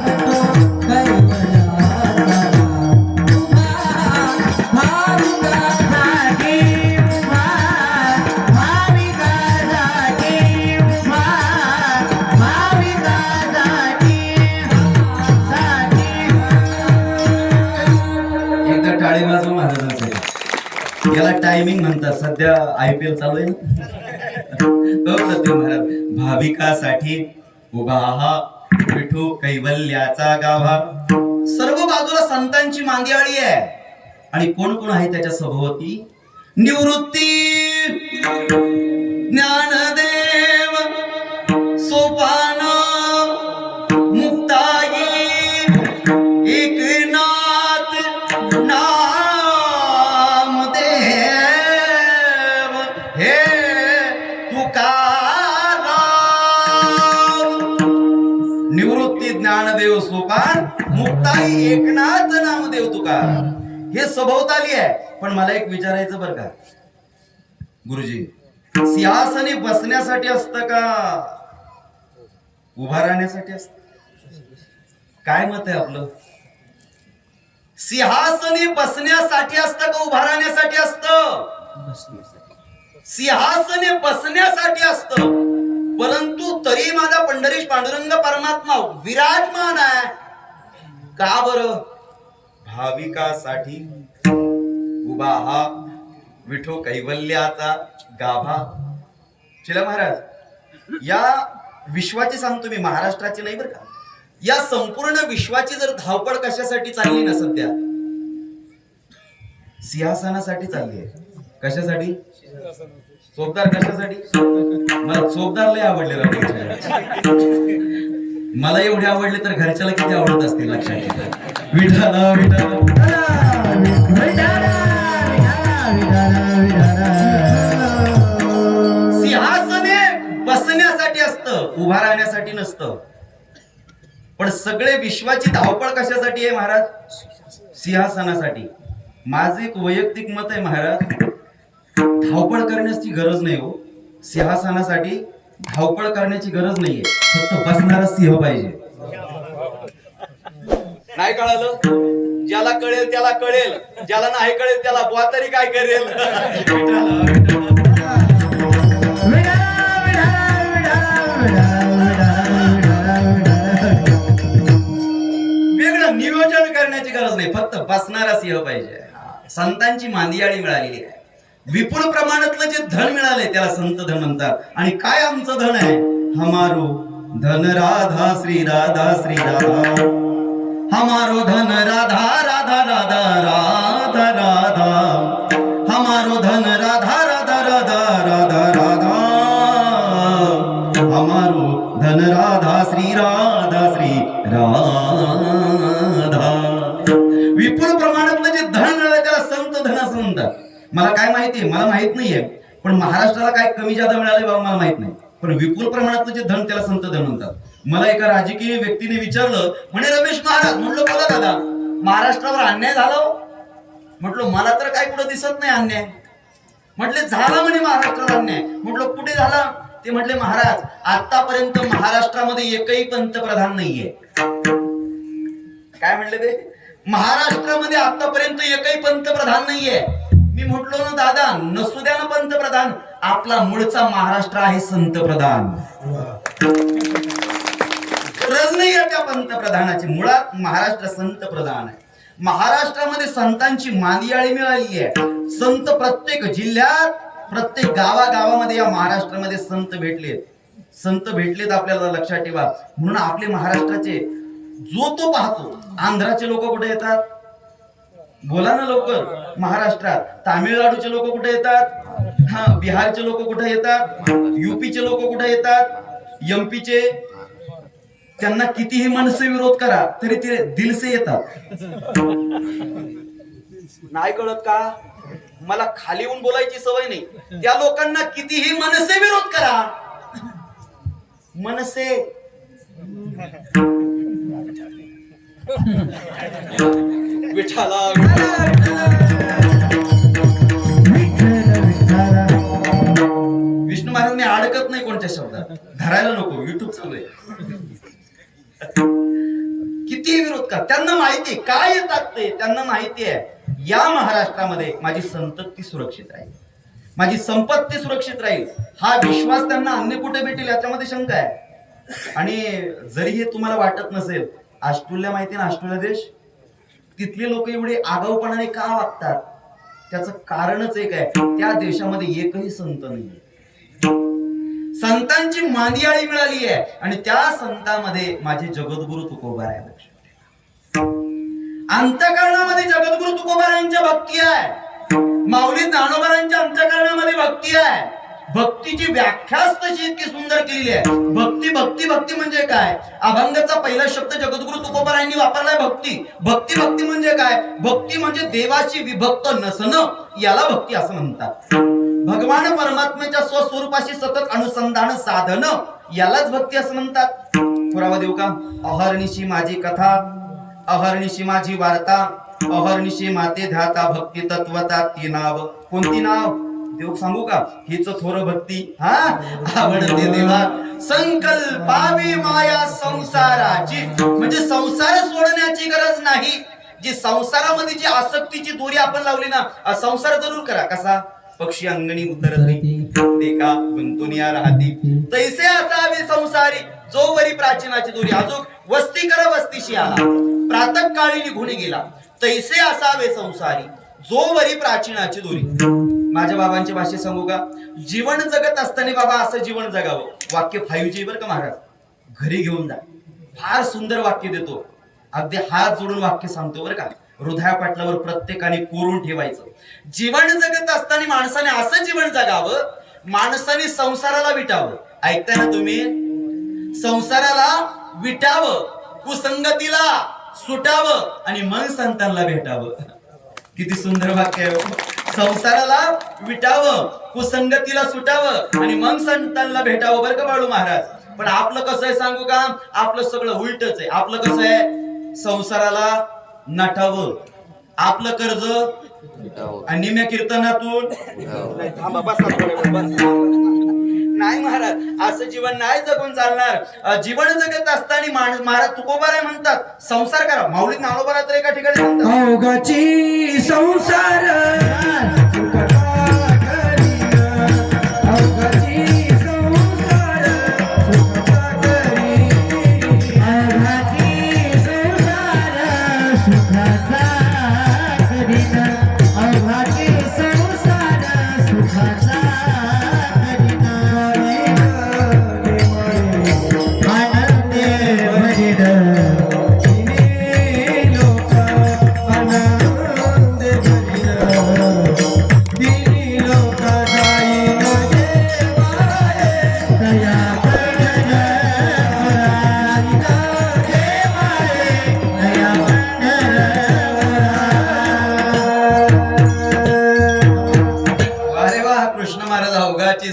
विठो कैवल्या, उभा भाविकासाठी, उभा भाविकासाठी, उभा भाविकासाठी, साठी. एकदा टाळी वाजवा महाराजांसाठी. याला टायमिंग म्हणतात. सध्या IPL चालू आहे ना. हो सत्यम महाराज. भाविकासाठी उभा हा विठू कैवल्याचा गाभा. सर्व बाजूला संतांची मांदियाळी आहे. आणि कोण कोण आहे त्याच्या सभोवती? निवृत्ती, ज्ञानदेव, सोपान, मुक्ताई, एकनाथ, नामदेव, हे तुकाराम. निवृत्ती, ज्ञानदेव, सोपान, मुक्ताई, एकनाथ, नामदेव, तुकाराम हे सभोवताली आहे. पण मला एक विचारायचं बरं का गुरुजी, सिंहासनी बसण्यासाठी असतं का उभा राहण्यासाठी असतं? काय मत आहे आपलं? सिंहासनी बसण्यासाठी असतं का उभा राहण्यासाठी असतं? सिंहासनी बसण्यासाठी असतं. परंतु तरी माझा पंढरीश पांडुरंग परमात्मा विराजमान आहे. का बरं? भाविकासाठी उभा हा विठो कैवल्याचा गाभा. शिला महाराज, या विश्वाची सांगतो मी, महाराष्ट्राची नाही बरं का. या संपूर्ण विश्वाची जर धावपळ कशासाठी चालली ना सध्या, सिंहासनासाठी चालली आहे. कशासाठी? चोपदार कशासाठी? मला चोपदार लय आवडले राव. मला एवढे आवडले तर घरच्याला किती आवडत असतील लक्षात घ्या. विठाला विठाला सिंहासने बसण्यासाठी असतं, उभा राहण्यासाठी नसतं. पण सगळे विश्वाची धावपळ कशासाठी आहे महाराज? सिंहासनासाठी. माझं एक वैयक्तिक मत आहे महाराज, धावपळ करण्याची गरज नाही हो. सिंहासनासाठी धावपळ करण्याची गरज नाहीये. फक्त बसणारा सिंह पाहिजे. नाही कळालं? ज्याला कळेल त्याला कळेल, ज्याला नाही कळेल त्याला बुवा तरी काय करेल. वेगळं नियोजन करण्याची गरज नाही, फक्त बसणारा सिंह पाहिजे. संतांची मांदियाळी मिळालेली आहे. विपुल प्रमाणातलं जे धन मिळालंय त्याला संत धन म्हणतात. आणि काय आमचं धन आहे? हमारो धन राधा श्री राधा श्री राधा, हमारो धन राधा राधा राधा राधा राधा, हमारो धन राधा राधा राधा राधा राधा, हमारो धन राधा श्री राधा श्री राधा. विपुल प्रमाणातलं जे धन मिळालं त्याला संत धन असं म्हणतात. मला काय माहितीये? मला माहित नाहीये. पण महाराष्ट्राला काय कमी जादा मिळाले बाबा मला माहित नाही. पण विपुल प्रमाणातलं जे धन त्याला संत धन म्हणतात. मला एका राजकीय व्यक्तीने विचारलं, म्हणे रमेश महाराज, म्हणलं बघा दादा, महाराष्ट्रावर अन्याय झाला हो. म्हटलं मला तर काय कुठं दिसत नाही अन्याय. म्हटले झाला म्हणे महाराष्ट्रावर अन्याय. म्हटलं कुठे झाला? ते म्हटले महाराज, आतापर्यंत महाराष्ट्रामध्ये एकही पंतप्रधान नाहीये. काय म्हटले ते? महाराष्ट्रामध्ये आतापर्यंत एकही पंतप्रधान नाहीये. मी म्हटलो ना दादा, नसू द्या ना पंतप्रधान, आपला मूळचा महाराष्ट्र आहे संतप्रधान. गरज नाही आहे त्या पंतप्रधानाची. मुळात महाराष्ट्र संतप्रधान आहे. महाराष्ट्रामध्ये संतांची मांदियाळी मिळाली आहे. संत प्रत्येक जिल्ह्यात, प्रत्येक गावागावामध्ये या महाराष्ट्रामध्ये संत भेटलेत. संत भेटलेत आपल्याला लक्षात ठेवा. म्हणून आपले महाराष्ट्राचे जो तो पाहतो. आंध्राचे लोक कुठे येतात? बोला ना लवकर. महाराष्ट्रात. तामिळनाडूचे लोक कुठे येतात? हा, बिहारचे लोक कुठे येतात? UP चे लोक कुठे येतात? MP चे, त्यांना कितीही मनसे विरोध करा तरी ते दिलसे येतात. नाही कळत का? मला खाली येऊन बोलायची सवय नाही. त्या लोकांना कितीही मनसे विरोध करा, मनसे विठाला विष्णू महाराजांनी अडकत नाही कोणत्या शब्दात, धरायला नको. युट्यूब चालू आहे. किती विरोध का, त्यांना माहिती काय येतात ते, त्यांना माहिती आहे या महाराष्ट्रामध्ये माझी संतती सुरक्षित राहील, माझी संपत्ती सुरक्षित राहील. हा विश्वास त्यांना अन्य कुठे भेटेल याच्यामध्ये शंका आहे. आणि जरी हे तुम्हाला वाटत नसेल, ऑस्ट्रेलिया माहिती ना, ऑस्ट्रेलिया देश, तिथले लोक एवढे आगाऊपणाने का वागतात त्याचं कारणच एक आहे, त्या देशामध्ये एकही संत नाही. संतांची मांदियाळी मिळाली आहे आणि त्या संतांमध्ये माझे जगद्गुरु तुकोबा आहे. अंतःकरणामध्ये जगद्गुरु तुकोबारायांच्या भक्ती आहे, माऊली ज्ञानोबारायांच्या अंतःकरणामध्ये भक्ती आहे. भक्तीची व्याख्याच तशी इतकी सुंदर केलेली आहे. भक्ती भक्ती भक्ती म्हणजे काय? अभंगाचा पहिला शब्द जगद्गुरु तुकोबारायांनी वापरलाय, भक्ती. भक्ती भक्ती म्हणजे काय? भक्ती म्हणजे देवाशी विभक्त नसणं, याला भक्ती असं म्हणतात. भगवान परमात्म्याच्या स्वस्वरूपाशी सतत अनुसंधान साधनं, यालाच भक्ती असं म्हणतात. पुरावा देऊ का? अहर्निशी माझी कथा, अहर्निशी माझी वार्ता, अहर्निशी माते ध्याता भक्ती तत्वता ती नाव. कोणती नाव देऊ सांगू का? हीच थोर भक्ती. हा आवडते देवा संकल्पावी माया संसाराची, म्हणजे संसार सोडण्याची गरज नाही. जी संसारामध्ये जी आसक्तीची दोरी आपण लावली ना, संसार जरूर करा. कसा? पक्षी अंगणी उतरती देखा गुंतुनिया राहती, तैसे असावे संसारी जो वरी प्राचीनाची दोरी. अजून वस्ती करा वस्तीशी आला, प्रातः काळी निघून गेला, तैसे असावे संसारी जो वरी प्राचीनाची दोरी. माझ्या बाबांची भाषेत सांगू का? जीवन जगत असताना बाबा असं जीवन जगावं. वाक्य 5G बरं का महाराज, घरी घेऊन जा. फार सुंदर वाक्य देतो, अगदी हात जोडून वाक्य सांगतो बरं का. हृदयापाटलावर प्रत्येकाने कोरून ठेवायचं. जीवन जगत असताना माणसाने असं जीवन जगावं, माणसाने संसाराला विटावं. ऐकताय ना तुम्ही? संसाराला विटावं, कुसंगतीला सुटावं आणि मग संतांना भेटावं. किती सुंदर वाक्य आहे. संसाराला विटावं, कुसंगतीला सुटावं आणि मग संतांना भेटावं बरं का बाळू महाराज. पण आपलं कसं आहे सांगू का? आपलं सगळं उलटच आहे. आपलं कसं आहे? संसाराला नटावं, आपलं कर्ज आणि निम्या कीर्तनातून नाही महाराज, असं जीवन नाही जगून चालणार. जीवन जगत असताना महाराज तुकोबाराय म्हणतात संसार करा. माऊली ज्ञानोबा तर एका ठिकाणी म्हणतात, अवघाची संसार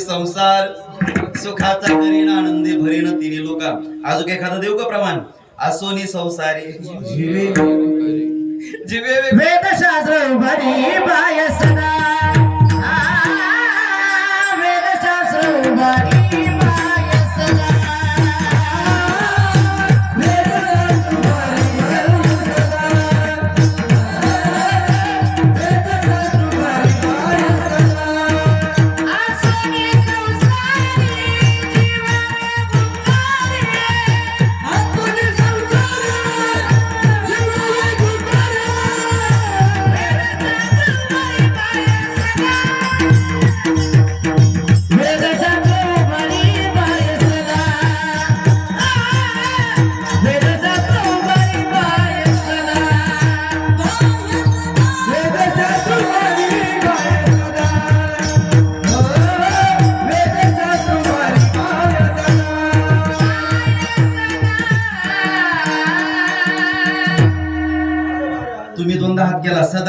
संसार सुखाचा करीन आनंदी भरीन तिन्ही लोका. अजून एखादं देऊ का प्रमाण? असोनी संसारी जीवे वेदशास्त्र उभारी बाय सदा, वेदशास्त्र उभारी बाय सदा, वेदशास्त्र उभारी बाय सदा.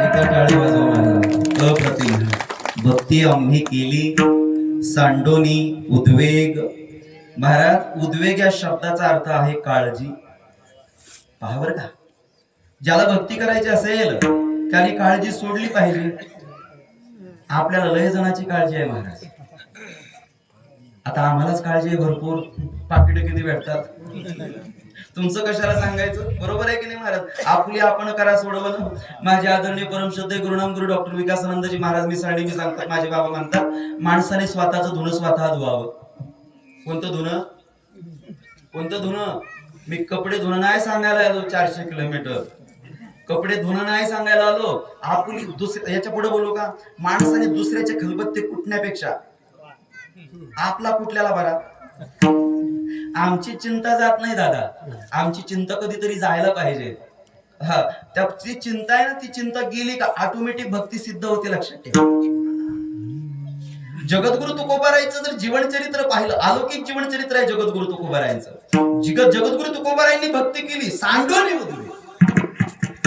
एका टाळी वाजवा महाराज. अप्रतिम. भक्ती आम्ही केली सांडोनी उद्वेग. महाराज, उद्वेग या शब्दाचा अर्थ आहे काळजी. पहा बरं का, ज्याला भक्ती करायची असेल त्याने काळजी सोडली पाहिजे. आपल्याला लय जणांची काळजी आहे महाराज. आता आम्हालाच काळजी आहे भरपूर. पाकिट किती भेटतात तुमचं कशाला सांगायचं, बरोबर आहे की नाही महाराज. आपली आपण करा सोडवलं. माझे आदरणीय परमश्रद्धेय गुरुनाम गुरु डॉक्टर विकासानंदजी महाराज मिसाळी मी सांगतात, माझे बाबा म्हणतात माणसाने स्वतःचं धुणं स्वतः धुवावं. कोणतं धुणं? कोणतं धुणं? मी कपडे धुणं नाही सांगायला आलो 400 किलोमीटर. कपडे धुणं नाही सांगायला आलो. आपली दुसऱ्या याच्या पुढे बोलू का, माणसाने दुसऱ्याचे खलबत्ते कुटण्यापेक्षा आपला कुठल्याला बरा. आमची चिंता जात नाही दादा, आमची चिंता कधीतरी जायला पाहिजे. हा, त्या जी चिंता आहे ना, ती चिंता गेली का ऑटोमॅटिक भक्ती सिद्ध होते. लक्षात ठेवा. जगद्गुरु तुकोबारायांचं जर जीवनचरित्र पाहिलं, अलौकिक जीवनचरित्र आहे जगद्गुरु तुकोबारायांचं. जगद्गुरु तुकोबारायांनी भक्ती केली सांडोनी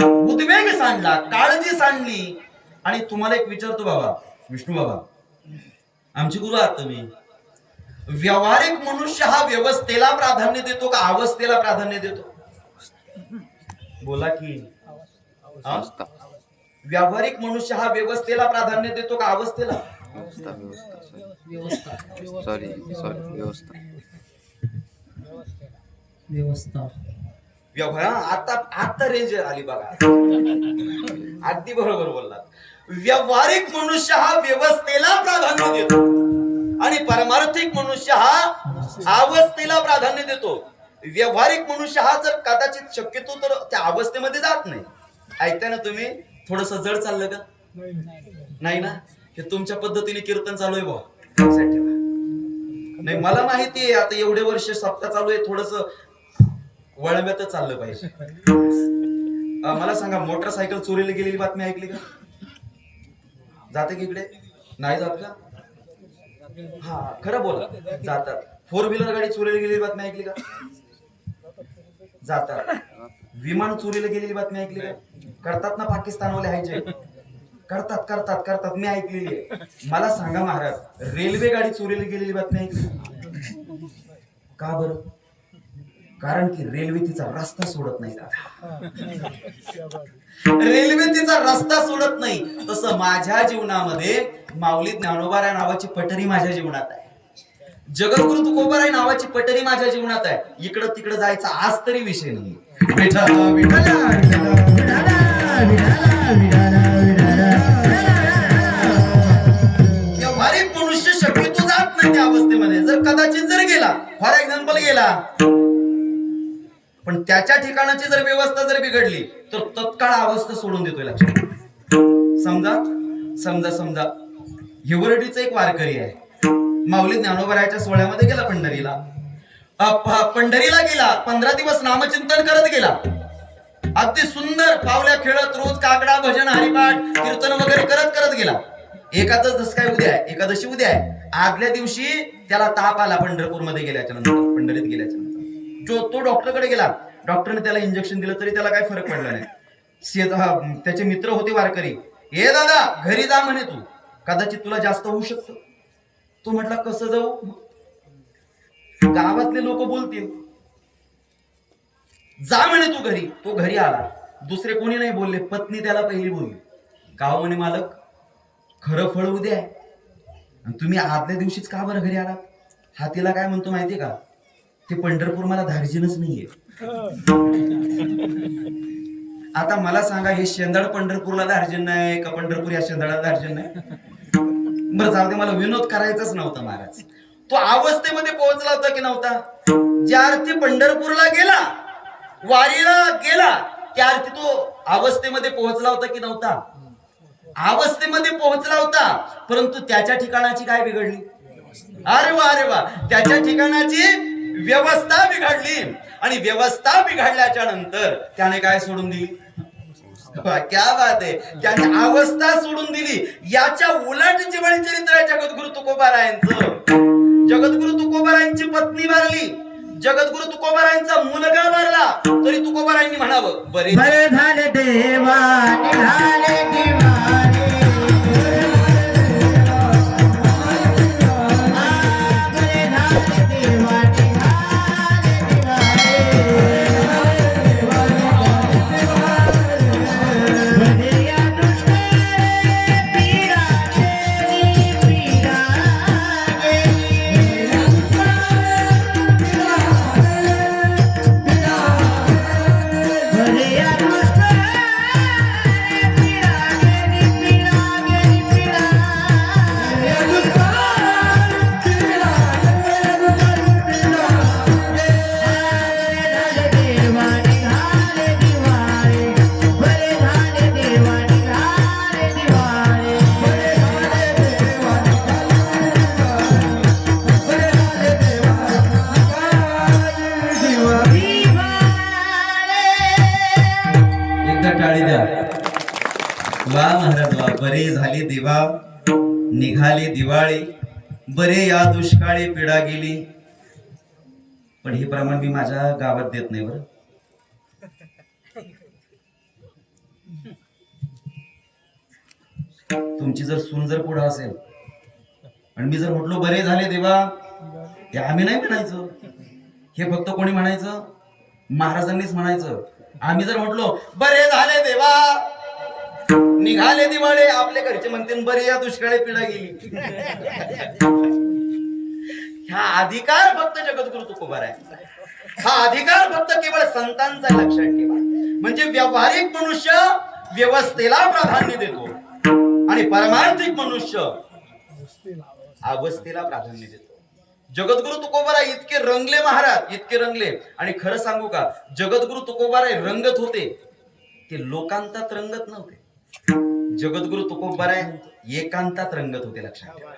उद्वेग सांडला, काळजी सांडली. आणि तुम्हाला एक विचारतो बाबा, विष्णू बाबा, आमचे गुरु आहात तुम्ही. व्यावहारिक मनुष्य हा व्यवस्थेला प्राधान्य देतो का अवस्थेला प्राधान्य देतो? बोला की. व्यावहारिक मनुष्य हा व्यवस्थेला प्राधान्य देतो का अवस्थेला? व्यवस्था व्यवहार आता आता रेंज आली बघा. अगदी बरोबर बोललात. व्यावहारिक मनुष्य हा व्यवस्थेला प्राधान्य देतो आणि परमार्थिक मनुष्य हा अवस्थेला प्राधान्य देतो. व्यावहारिक मनुष्य हा जर कदाचित शक्यतो तर त्या अवस्थेमध्ये जात नाही. ऐकताय ना तुम्ही? थोडस जड चाललं का? नाही ना? हे तुमच्या पद्धतीने कीर्तन चालू आहे भाऊ. लक्षात ठेवा. नाही मला माहिती आहे आता एवढे वर्ष सप्ताह चालू आहे, थोडस वळव्यातच चाललं पाहिजे. मला सांगा, मोटरसायकल चोरीला गेलेली बातमी ऐकली का? जाते की इकडे नाही जात का? हा खरं बोला, जातात. 4 व्हीलर गाडी चोरीला गेलेली बातमी ऐकली का? जातात. विमान चोरीला गेलेली बातमी ऐकली का? करतात ना पाकिस्तानवाले हायजेक. करतात करतात करतात, मी ऐकलेली आहे. मला सांगा महाराज, रेल्वे गाडी चोरीला गेलेली बातमी ऐकली का बरं? कारण की रेल्वे तिचा रस्ता सोडत नाही दादा. रेल्वे तिचा रस्ता सोडत नाही. तसं माझ्या जीवनामध्ये माऊली ज्ञानोबा नावाची पटरी माझ्या जीवनात आहे. जगद्गुरु तुकोबाराय नावाची पटरी माझ्या जीवनात आहे. इकडं तिकडं जायचा आज तरी विषय नाही. व्यावहारिक मनुष्य शक्यतो जात नाही त्या अवस्थेमध्ये. जर कदाचित जर गेला, फॉर एक्झाम्पल गेला, पण त्याच्या ठिकाणाची जर व्यवस्था जर बिघडली तर तत्काळ अवस्था सोडून देतोय. लक्षात. समजा समजा समजा हिवरडीचा एक वारकरी आहे. माऊली ज्ञानोबरायाच्या सोहळ्यामध्ये गेला पंढरीला. पंढरीला गेला, 15 दिवस नामचिंतन करत गेला. अगदी सुंदर पावल्या खेळत रोज काकडा भजन हरिपाठ कीर्तन वगैरे करत करत गेला. एकादश काय उद्या आहे, एकादशी उद्या आहे. आदल्या दिवशी त्याला ताप आला पंढरपूरमध्ये गेल्याच्या नंतर, पंढरीत गेल्याच्या नंतर. तो डॉक्टरकडे गेला. डॉक्टरने त्याला इंजेक्शन दिलं तरी त्याला काही फरक पडला नाही. त्याचे मित्र होते वारकरी. हे दादा घरी जा म्हणे, तू कदाचित तुला जास्त होऊ शकतं. तो म्हटला कसं जाऊ? गावातले लोक बोलतील. जा म्हणे तू घरी. तो घरी आला. दुसरे कोणी नाही बोलले, पत्नी त्याला पहिली बोलली. गाव म्हणे मालक, खरं फळ उद्या आहे आणि तुम्ही आदल्या दिवशीच का बरं घरी आलात? हा तिला काय म्हणतो माहितीये का? ते पंढरपूर मला धार्जिनच नाहीये. आता मला सांगा, हे शेंदाड पंढरपूरला धार्जिन नाही का पंढरपूर या शेंदाडाला धार्जिन नाही? बरं जाऊ दे, मला विनोद करायचाच नव्हता महाराज. तो अवस्थेमध्ये पोहोचला होता की नव्हता? ज्या अर्थी पंढरपूरला गेला, वारीला गेला, त्या अर्थी तो अवस्थेमध्ये पोहोचला होता की नव्हता? अवस्थेमध्ये पोहोचला होता. परंतु त्याच्या ठिकाणाची काय बिघडली? अरे वा अरे वा, त्याच्या ठिकाणाची व्यवस्था बिघडली. आणि व्यवस्था बिघडल्याच्या नंतर त्याने काय सोडून दिली? क्या बात आहे, त्याने अवस्था सोडून दिली. याच्या उलट जीवन चरित्र आहे जगद्गुरु तुकोबारायांचं. जगद्गुरु तुकोबारायांची पत्नी वारली, जगद्गुरु तुकोबारायांचा मुलगा वारला, तरी तुकोबारायांनी म्हणावं बरे झाले देवा निघाले दिवाळे. वा महाराज वा. बरे झाले देवा निघाली दिवाळी, बरे या दुष्काळी पिढा गेली. पण हे प्रमाण मी माझ्या गावात देत नाही बरं. तुमची जर सून जर पुढे असेल आणि मी जर म्हटलो बरे झाले देवा, हे आम्ही नाही म्हणायचं. हे फक्त कोणी म्हणायचं? महाराजांनीच म्हणायचं. आम्ही जर म्हटलो बरे झाले देवा निघाले दिवाळे आपले घरचे म्हणतील बरे या दुष्काळी पिढा गेली. हा अधिकार फक्त जगद्गुरु तुकोबार आहे. हा अधिकार फक्त केवळ संतांचा लक्षात ठेवा. म्हणजे व्यावहारिक मनुष्य व्यवस्थेला प्राधान्य देतो आणि पारमार्थिक मनुष्य अवस्थेला प्राधान्य देतो. जगद्गुरु तुकोबाराय इतके रंगले महाराज, इतके रंगले. आणि खरं सांगू का, जगद्गुरु तुकोबाराय रंगत होते ते लोकांतात रंगत नव्हते. जगद्गुरु तुकोबाराय एकांतात रंगत होते. लक्षात ठेवा.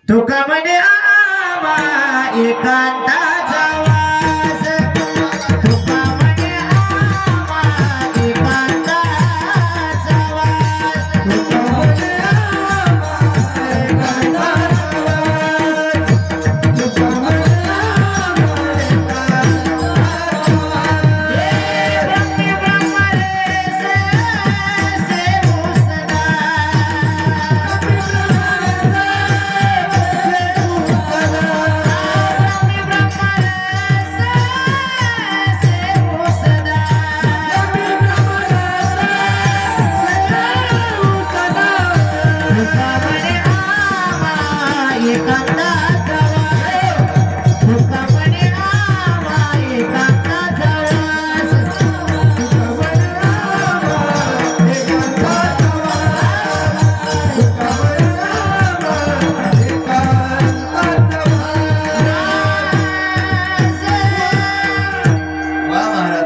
तुका म्हणे आवा एकांताचा वास, तुका म्हणे आवा एकांताचा वास, तुका म्हणे आवा एकांताचा वास, तुका म्हणे आवा एकांताचा वास. हे ब्रह्मी ब्रह्मरे से मुसदा,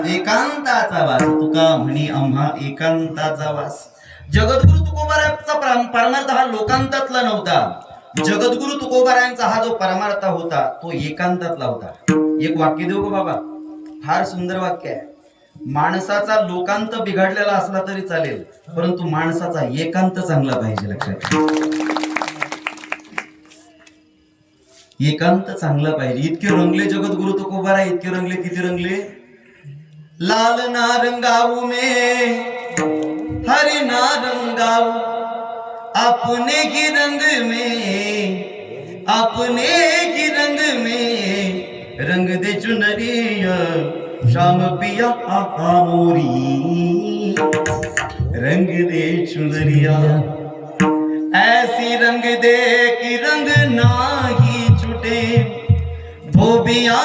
एकांताचा वास. तुका म्हणी आम्हा एकांताचा वास. जगद्गुरु तुकोबारायांचा परमार्थ हा लोकांतातला नव्हता. जगद्गुरु तुकोबारायांचा हा जो परमार्थ होता तो एकांतातला होता. एक वाक्य देऊ का बाबा, फार सुंदर वाक्य आहे. माणसाचा लोकांत बिघडलेला असला तरी चालेल, परंतु माणसाचा एकांत चांगला पाहिजे. लक्षात ठेवा. एकांत चांगला पाहिजे. इतके रंगले जगद्गुरु तुकोबाराय, इतके रंगले. किती रंगले. लाल नारंगाऊ में हरि नारंगाऊ, अपने ही रंग में, अपने ही रंग में रंग दे चुनरिया श्याम पिया मोरी, रंग दे चुनरिया ऐसी रंग दे कि रंग नाही छूटे, धोबिया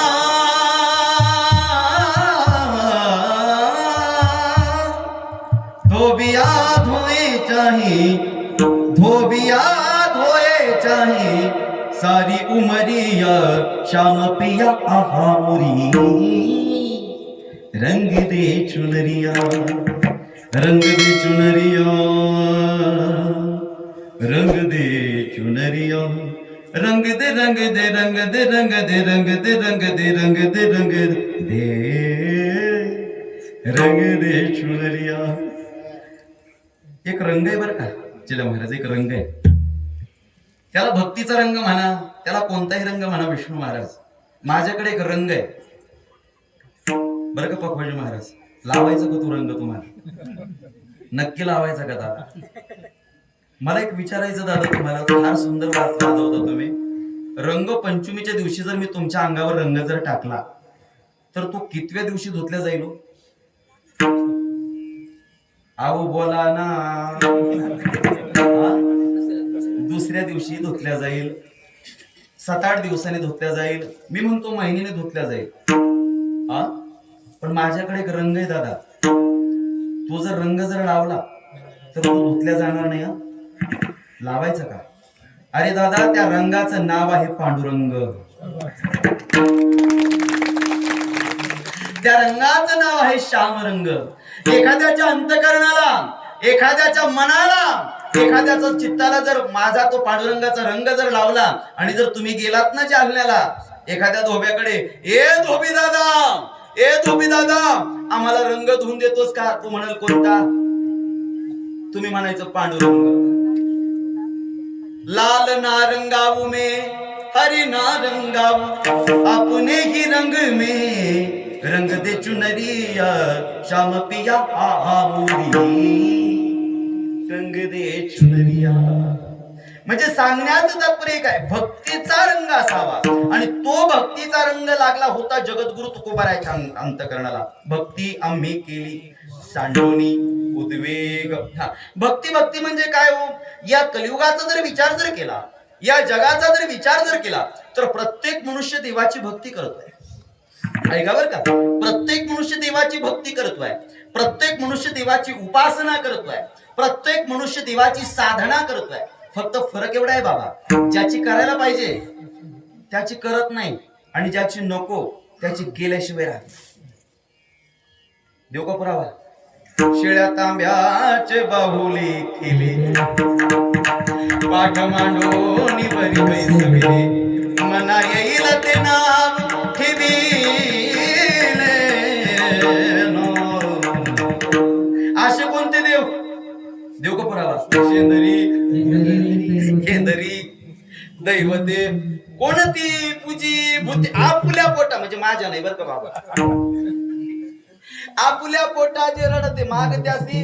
धोबिया धोए चाहे, धोबिया धोए चाहे सारी उमरिया श्याम पिया मोरी, रंग दे चुनरिया, रंग दे चुनरिया, रंग दे चुनरिया, रंग दे रंग दे रंग दे रंग दे रंग दे रंग दे रंग दे रंग दे रंग दे चुनरिया. एक रंग आहे बरं का चिला महाराज, एक रंग आहे. त्याला भक्तीचा रंग म्हणा, त्याला कोणताही रंग म्हणा विष्णू महाराज. माझ्याकडे एक रंग आहे बरं का पखवाजी महाराज. लावायचा का तो रंग तुम्हाला? नक्की लावायचा का दादा? मला एक विचारायचं दादा तुम्हाला. फार सुंदर वाजवता तुम्ही. रंग पंचमीच्या दिवशी जर मी तुमच्या अंगावर रंग जर टाकला तर तो कितव्या दिवशी धुतल्या जाईल? आहो बोला ना. दुसऱ्या दिवशी धुतल्या जाईल, 7-8 दिवसांनी धुतल्या जाईल. मी म्हणतो महिन्याने धुतल्या जाईल. पण माझ्याकडे एक रंग आहे दादा. तो जर रंग जर लावला तर तो धुतल्या जाणार नाही. लावायचा का? अरे दादा, त्या रंगाचं नाव आहे पांडुरंग. त्या रंगाचं नाव आहे श्यामरंग. एखाद्याच्या अंतकरणाला, एखाद्याच्या मनाला, एखाद्याच्या चित्ताला जर माझा तो पांडुरंगाचा रंग जर लावला आणि जर तुम्ही गेलात ना जालन्याला एखाद्या धोब्याकडे, ए धोबी दादा, ए धोबी दादा, आम्हाला रंग धुवून देतोस का? तू म्हणाल कोणता? तुम्ही म्हणायचं पांडुरंग. लाल नारंगाऊ में हरि नारंगाऊ, अपने ही रंग में रंग दे चुनरिया श्याम पिया मोरी, रंग दे चुनरिया. म्हणजे सांगण्याचं तात्पर्य काय? भक्तीचा रंग असावा. आणि तो भक्तीचा रंग लागला होता जगद्गुरु तुकोबारायच्या अंतकरणाला. भक्ती आम्ही केली सांडोनी, उद्वेग. भक्ती भक्ती म्हणजे काय हो? या कलियुगाचा जर विचार जर केला, या जगाचा जर विचार जर केला, तर प्रत्येक मनुष्य देवाची भक्ती करतोय. ऐका बरं का, प्रत्येक मनुष्य देवाची भक्ती करतोय, प्रत्येक मनुष्य देवाची उपासना करतोय, प्रत्येक मनुष्य देवाची साधना करतोय. फक्त फरक एवढा आहे बाबा, ज्याची करायला पाहिजे त्याची करत नाही, आणि ज्याची नको त्याची केल्याशिवाय राहत. देव का पुरावा? शेळ्या तांब्याचे बाहुली केले, पाठ मांडोनी बरी बैसविले, मना येईल ते नाव ठेविले. असे कोणते देव? देव का पुरावा? शेंदरी केंदरी दैवते कोणती पूजी भूती आपुल्या पोटा, म्हणजे माझ्या नाही बरं का बाबा, आपुल्या पोटाचे रडते माग त्यासी.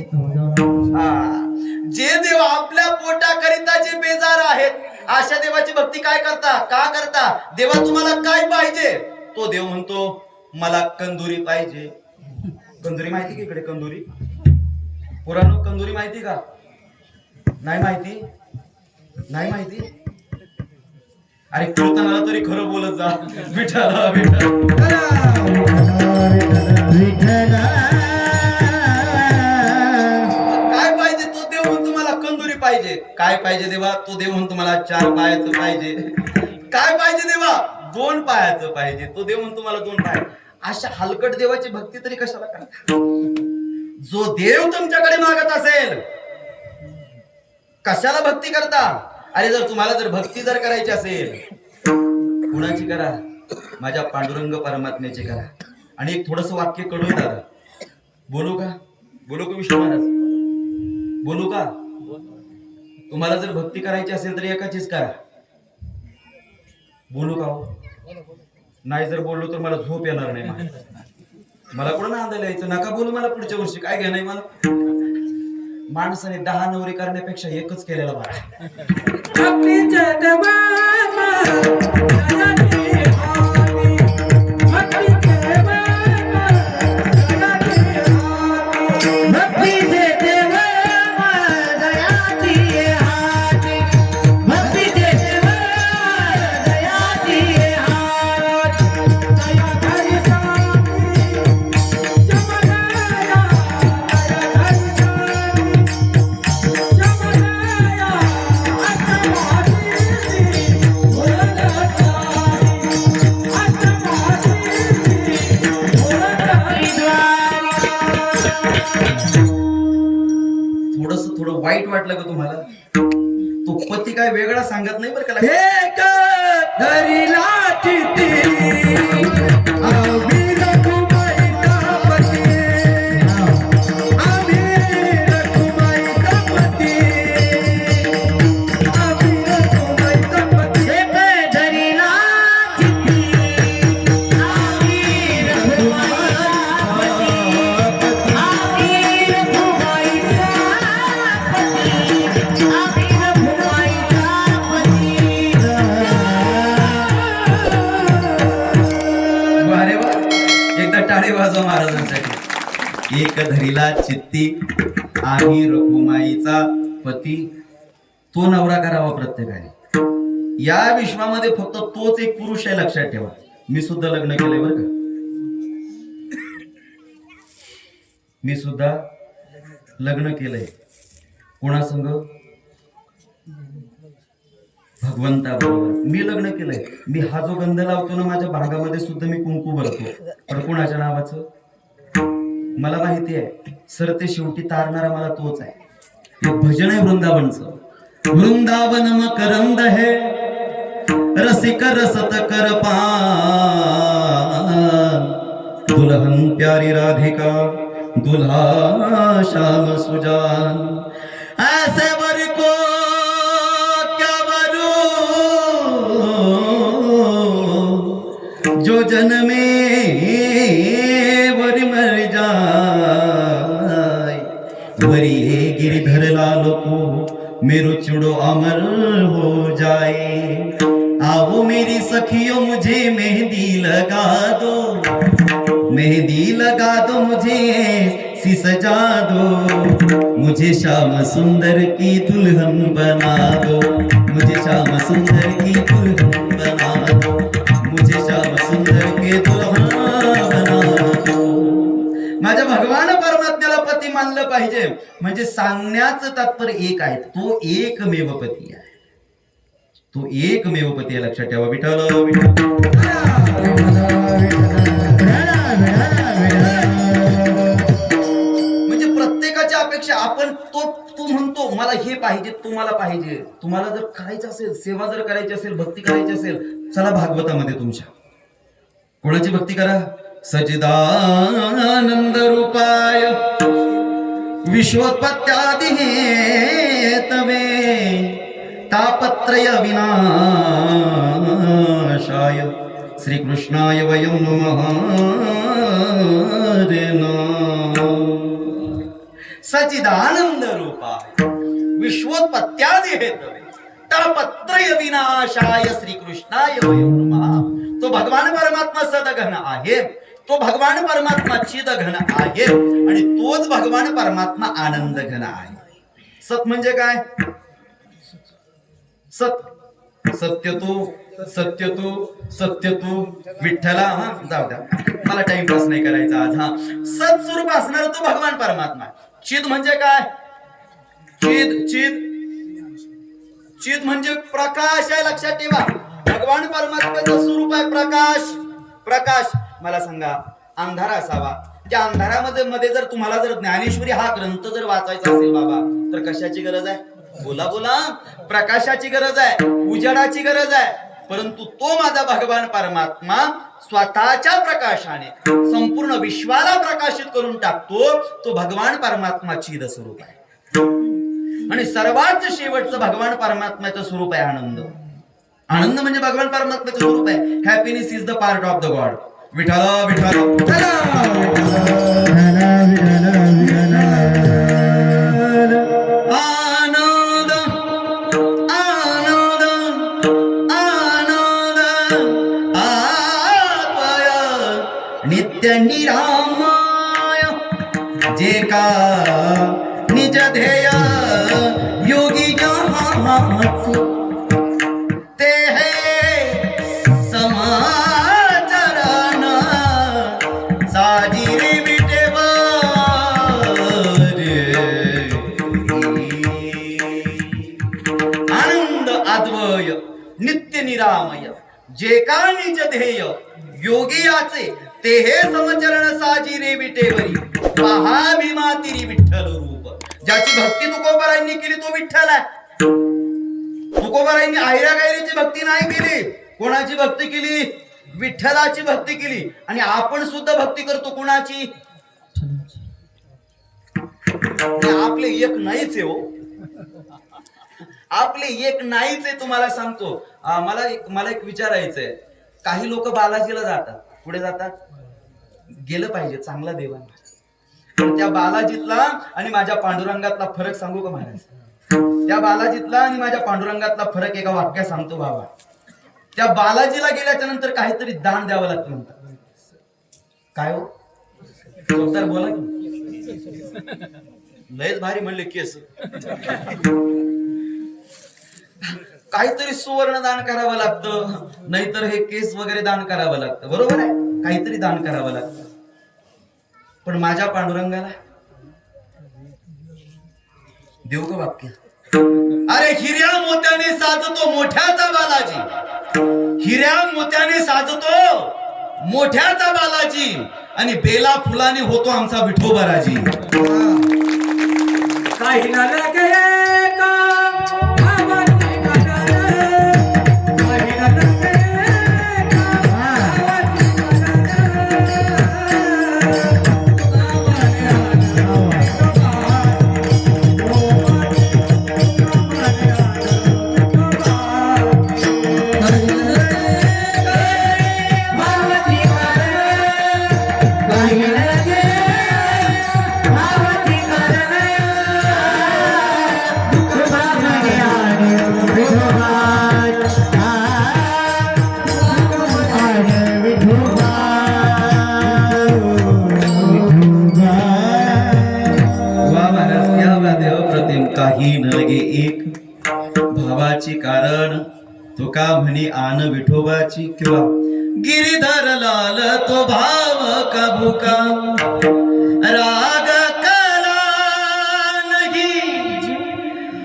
जे देव आपल्या पोटाकरिता जे बेजार आहेत, अशा देवाची भक्ती काय करता? का करता? देवा तुम्हाला काय पाहिजे? तो देव म्हणतो मला कंदुरी पाहिजे. कंदुरी माहिती का इकडे? कंदुरी पुराणो कंदुरी माहिती का? नाही माहिती? नाही माहिती? अरे कीर्तनाला तरी खरं बोलत जा. विठ्ठला विठ्ठला काय पाहिजे? तो देव म्हणतो मला कंदुरी पाहिजे. काय पाहिजे देवा? तो देव म्हणतो मला 4 पायाचं पाहिजे. काय पाहिजे देवा? 2 पायाचं पाहिजे. तो देव म्हणतो मला 2 पाय. अशा हलकट देवाची भक्ती तरी कशाला करता? जो देव तुमच्याकडे मागत असेल कशाला भक्ती करता? अरे जर तुम्हाला जर भक्ती जर करायची असेल, कुणाची करा? माझ्या पांडुरंग परमात्म्याची करा. आणि एक थोडस वाक्य कडू दादा, बोलू का? बोलू का विष्णू महाराज? बोलू का? तुम्हाला जर भक्ती करायची असेल तर एकाचीच करा. बोलू का हो? नाही जर बोललो तर मला झोप येणार नाही. मला कुठं नांदायला यायचं? नका बोलू मला पुढच्या वर्षी. काय घ्या नाही मला. माणसाने 10 नवरी करण्यापेक्षा एकच केलेला बरा. थोडं वाईट वाटलं का तुम्हाला? तो पती काय वेगळा सांगत नाही बरं का. एक धरिला चिती आम्ही रखुमाईचा पती, आम्ही रखुमाईचा पती, आम्ही रखुमाईचा पती. एक धरिला चिती आम्ही रखुमाईचा पती, आम्ही रखुमाईचा टाळे वाजवा महाराजांसाठी. एक धरिला चित्ती आम्ही रखुमाईचा पती. तो नवरा करावा प्रत्येकाने. या विश्वामध्ये फक्त तोच एक पुरुष आहे, लक्षात ठेवा. मी सुद्धा लग्न केलंय बरं का. मी सुद्धा लग्न केलंय. कोणासंग? भगवंता बरोबर मी लग्न केलंय. मी हा जो गंध लावतो ना, माझ्या भागामध्ये सुद्धा मी कुंकू भरतो. पण कोणाच्या नावाचं? मला माहिती आहे सर, ते शेवटी तारणारा मला तोच आहे. हे भजन आहे वृंदावनचं. वृंदावन मकरंद है रसिक रसत कर पान, दुल्हन प्यारी राधिका दुल्हा श्याम सुजान. ऐसे वर को जो जन्मे वर मर जाए, वरी हे गिरधर लाल को मेरो चुड़ो अमर हो जाए. आओ मेरी सखियों मुझे मेहंदी लगा दो, मेहंदी लगा दो मुझे सी सजा दो, मुझे श्याम सुंदर की दुल्हन बना दो, मुझे श्याम सुंदर की दुल्हन बना दो, मुझे श्याम सुंदर के दुल्हन बना दो. माझ्या भगवान परमात्म्याला पती मानलं पाहिजे म्हणजे सांगण्याचं तात्पर्य एक आहे, तो एकमेव पती आहे, तो एकमेव पती आहे. लक्षात ठेवा. विठ्ठल म्हणजे प्रत्येकाच्या अपेक्षा आपण तू म्हणतो मला हे पाहिजे, तुम्हाला पाहिजे. तुम्हाला जर करायचं असेल, सेवा जर करायची असेल, भक्ती करायची असेल, चला भागवतामध्ये तुमच्या कोणाची भक्ती करा. सच्चिदानंद रूपाय विश्वोत्पत्त्यादि हेतवे तापत्रय विनाशाय श्रीकृष्णाय वयं नमः. सच्चिदानंद रूपाय विश्वोत्पत्त्यादि हेतवे तापत्रय विनाशाय श्रीकृष्णाय वयं नमः. तो भगवान परमात्मा सदघन आहे, तो भगवान परमात्मा चिदघन आहे आणि तोच भगवान परमात्मा आनंद घन आहे. सत म्हणजे काय? सत सत्य तू विठ्ठला. हा जाऊ द्या, मला टाइमपास नाही करायचा आज. हा सत स्वरूप असणार तो भगवान परमात्मा. चिद म्हणजे काय? चिद म्हणजे प्रकाश आहे. लक्षात ठेवा. भगवान परमात्म्याचं स्वरूप आहे प्रकाश. प्रकाश मला सांगा, अंधार असावा, त्या अंधारामध्ये जर तुम्हाला जर ज्ञानेश्वरी हा ग्रंथ जर वाचायचा असेल बाबा, तर कशाची गरज आहे? बोला बोला. प्रकाशाची गरज आहे, उजेडाची गरज आहे. परंतु तो माझा भगवान परमात्मा स्वतःच्या प्रकाशाने संपूर्ण विश्वाला प्रकाशित करून टाकतो. तो भगवान परमात्मा चिद स्वरूप आहे. आणि सर्वात शेवटचं भगवान परमात्म्याचं स्वरूप आहे आनंद. आनंद म्हणजे भगवान परमात्म्याचं स्वरूप आहे. Happiness is the part of the god. Vitthal Vitthal आनंद आनंद आनंद आत्मय नित्य निरामय जे का निज ध्येय योगी जहाचे ते है समाचरण साजिरे विटेवर. आनंद अद्वय नित्य निरामय जे का निज ध्येय योगी याचे ते हे समचरण साजिरे विटेवरी. पहा भीमातिरी विठ्ठल रूप. ज्याची भक्ती तुकोबारायांनी केली तो विठ्ठल आहे. तुकोबारायांनी आयऱ्या गायरीची भक्ती नाही केली. कोणाची भक्ती केली? विठ्ठलाची भक्ती केली. आणि आपण सुद्धा भक्ती करतो कोणाची? आपले एक नाहीच आहे हो. आपले एक नाहीच आहे. तुम्हाला सांगतो, मला एक विचारायचंय. काही लोक बालाजीला जातात. पुढे जातात, गेलं पाहिजे, चांगला देव आहे. पण त्या बालाजीतला आणि माझ्या पांडुरंगातला फरक सांगू का महाराज? त्या बालाजीतला आणि माझ्या पांडुरंगातला फरक एका वाक्यात सांगतो बाबा. त्या बालाजीला गेल्याच्या नंतर काहीतरी दान द्यावं लागतं म्हणतात. काय हो तर बोला की. लयच भारी म्हणले केस. काहीतरी सुवर्ण दान करावं लागतं, नाहीतर हे केस वगैरे दान करावं लागतं. बरोबर आहे, काहीतरी दान करावं लागतं. पण माझ्या पांडुरंगाला देऊ का वाक्य? अरे हिऱ्या मोत्याने साजतो मोठ्याचा बालाजी, हिऱ्या मोत्याने साजतो मोठ्याचा बालाजी, आणि बेला फुलाने होतो आमचा विठोबाराजी. काही ना लगे का तुका म्हणी आन विठोबाची किंवा गिरीधर लाल तो भाव का भुका राग कला नहीं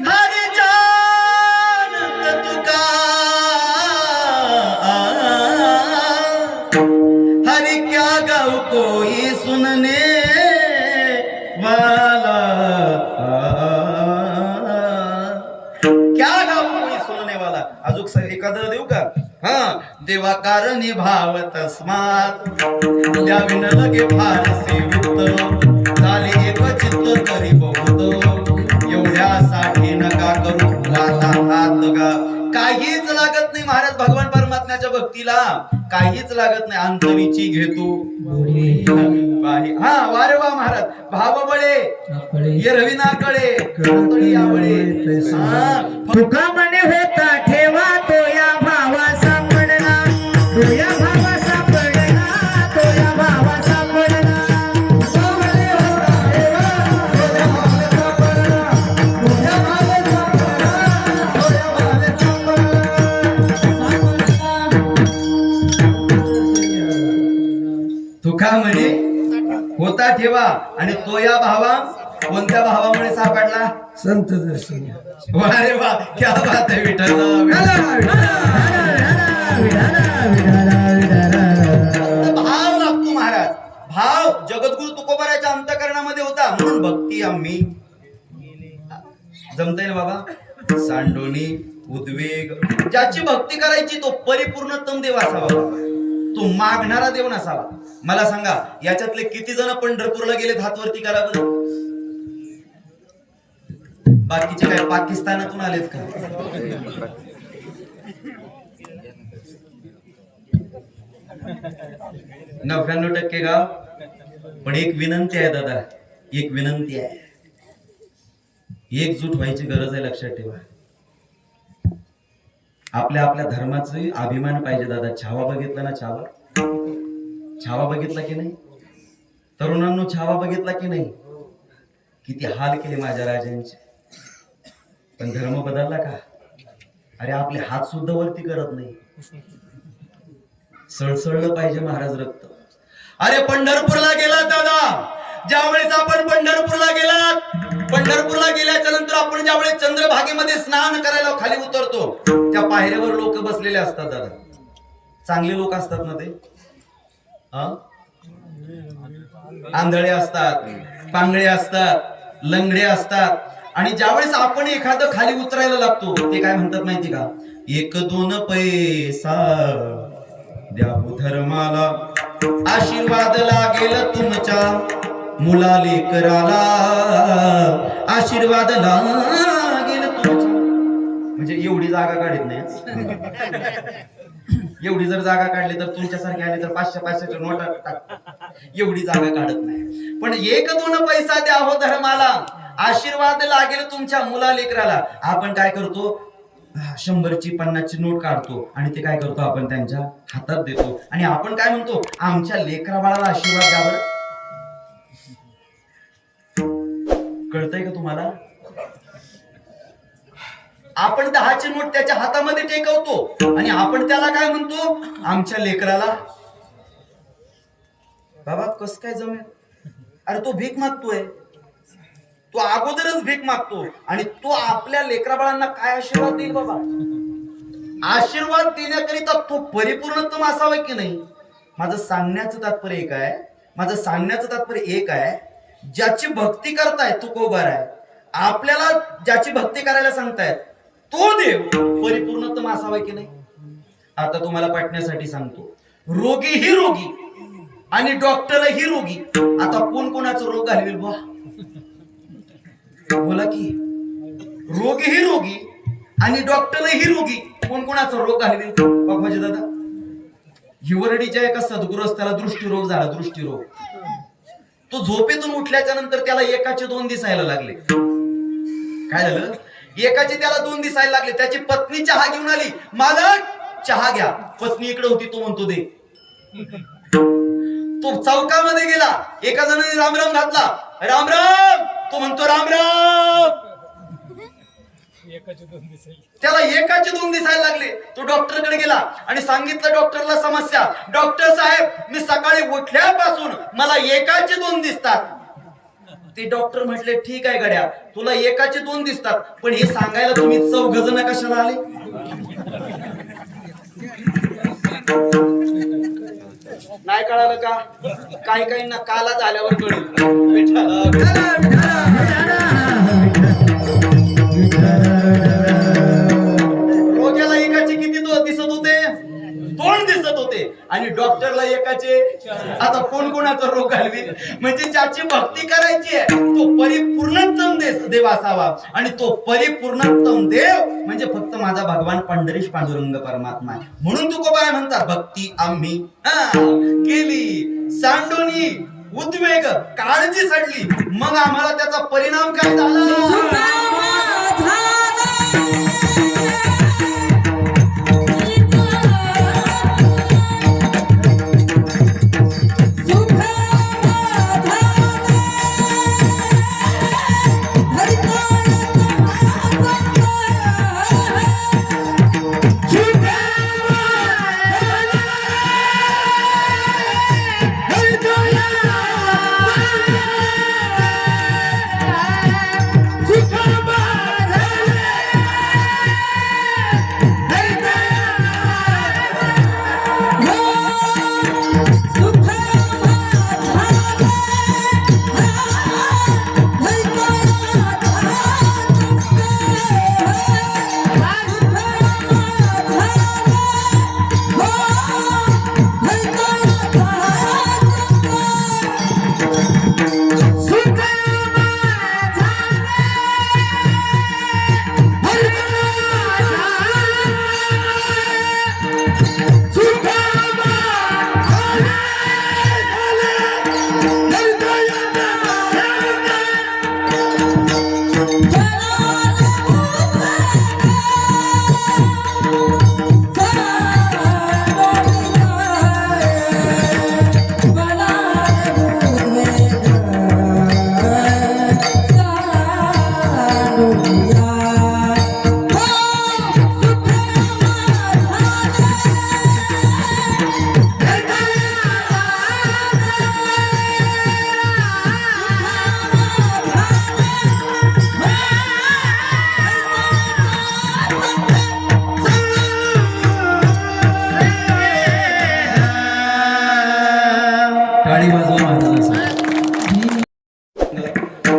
हरि जानत तुका हरि क्या गाऊ कोई सुनने वाला क्या गाऊ कोई सुनने वाला अजून एखादं देऊ का हा देवा कारणी भाव तस्मात द्याविन लगे फार सेवित झाले एक चित्त तरी बहुत एवढ्यासाठी नका करू आता हात गा काहीच लागत नाही महाराज भगवान परमात्म्याच्या भक्तीला काहीच लागत नाही अंतरीची घेतो हा वारे वा महाराज भाव बळे ये रविना कळे अंतरी आवळे तुका म्हणे होता ठेवा तो या भावा सापडला तो या भावा सापडला तो या भावा सापडला तुका म्हणे होता ठेवा तो या भावा सापडला तो या भावा सापडला तो या भावा सापडला तुका म्हणे होता ठेवा आणि तो या भावा कोणत्या भावामुळे सापडला संत दर्शन वारे वा क्या बात आहे विठ्ठल भाव लागतो महाराज भाव जगद्गुरु तुकोबाराच्या अंतःकरणामध्ये होता म्हणून भक्ती आम्ही जमतंय ना बाबा सांडोनी उद्वेग ज्याची भक्ती करायची तो परिपूर्णतम देव असावा तो मागणारा देव नसावा मला सांगा याच्यातले किती जण पंढरपूरला गेलेत हातवरती करा बरं बाकीचे काय पाकिस्तानातून आलेत का 99% गाव पण एक विनंती आहे दादा एक विनंती आहे एकजूट व्हायची गरज आहे लक्षात ठेवा आपल्या आपल्या धर्माचा अभिमान पाहिजे दादा छावा बघितला ना छावा बघितला की नाही तरुणांनो छावा बघितला की नाही किती हाल केले माझ्या राजांचे पण धर्म बदलला का अरे आपले हात सुद्धा वरती करत नाही सळसळलं पाहिजे महाराज रक्त अरे पंढरपूरला गेला दादा ज्यावेळेस आपण पंढरपूरला गेल्याच्या नंतर आपण ज्यावेळेस चंद्रभागेमध्ये स्नान करायला खाली उतरतो त्या पायऱ्यावर लोक बसलेले असतात दादा चांगले लोक असतात ना ते आंधळे असतात पांगळे असतात लंगडे असतात आणि ज्यावेळेस आपण एखादं खाली उतरायला लागतो ते काय म्हणतात माहिती का 1-2 पैसा द्या धर्माला आशीर्वाद लागेल तुमच्या मुला लेकराला आशीर्वाद लागेल तुमच्या म्हणजे एवढी जागा काढत नाही एवढी जर जागा काढली तर तुमच्यासारखे आले तर 500-500च्या नोटा टाक एवढी जागा काढत नाही पण 1-2 पैसा द्या हो धर्माला आशीर्वाद लागेल तुमच्या मुला लेकराला आपण काय करतो 100ची 50ची नोट काढतो आणि ते काय करतो आपण त्यांच्या हातात देतो आणि आपण काय म्हणतो आमच्या लेकरा बाळाला आशीर्वाद द्यावा कळतंय का तुम्हाला आपण 10ची नोट त्याच्या हातामध्ये टेकवतो आणि आपण त्याला काय म्हणतो आमच्या लेकराला बाबा कस काय जमेल अरे तो भीक मागतोय तो अगोदरच भीक मागतो आणि तो आपल्या लेकरा बाळांना काय आशीर्वाद देईल बाबा आशीर्वाद देण्याकरिता तो परिपूर्णतम असावा की नाही माझं सांगण्याचं तात्पर्य एक आहे ज्याची भक्ती करताय तो कोबार आहे आपल्याला ज्याची भक्ती करायला सांगतायत तो देव परिपूर्णतम असावा की नाही आता तुम्हाला पटण्यासाठी सांगतो रोगी ही रोगी आणि डॉक्टर ही रोगी आता कोण कोणाचा रोग घालवेल बोला की रोगी ही रोगी आणि डॉक्टर ही रोगी कोण कोणाचा रोग घालवेल बाबाजी दादा हिवरडीच्या एका सद्गुरूस त्याला दृष्टीरोग झाला दृष्टीरोग तो झोपेतून उठल्याच्या नंतर त्याला एकाचे 2 दिसायला लागले काय झालं एकाचे त्याला 2 दिसायला लागले त्याची पत्नी चहा घेऊन आली मालक चहा घ्या पत्नी इकडे होती तो म्हणतो दे तो चौकामध्ये गेला एका जणाने रामराम घातला रामराम तो म्हणतो रामराम त्याला एकाचे 2 दिसायला लागले. तो डॉक्टरकडे गेला आणि सांगितलं डॉक्टरला समस्या. डॉक्टर साहेब, मी सकाळी उठल्यापासून मला एकाचे 2 दिसतात. ते डॉक्टर म्हटले, ठीक आहे गड्या, तुला एकाचे 2 दिसतात, पण हे सांगायला तुम्ही 4 जण कशाला आले? नाही कळालं का? काही काहींना काला झाल्यावर कळलं. रोग्याला एकाचे किती दिसत होते? 2 दिसत होते. आणि डॉक्टरला एकाचे. आता कोण कोणाचा रोग घालवी? म्हणजे ज्याची भक्ती करायची आहे तो परिपूर्णतम देव असावा. आणि तो परिपूर्णतम देव म्हणजे फक्त माझा भगवान पंढरीश पांडुरंग परमात्मा आहे. म्हणून तुकोबा म्हणतात, भक्ती आम्ही केली, सांडोनी उद्वेग काळजी सडली, मग आम्हाला त्याचा परिणाम काय झाला?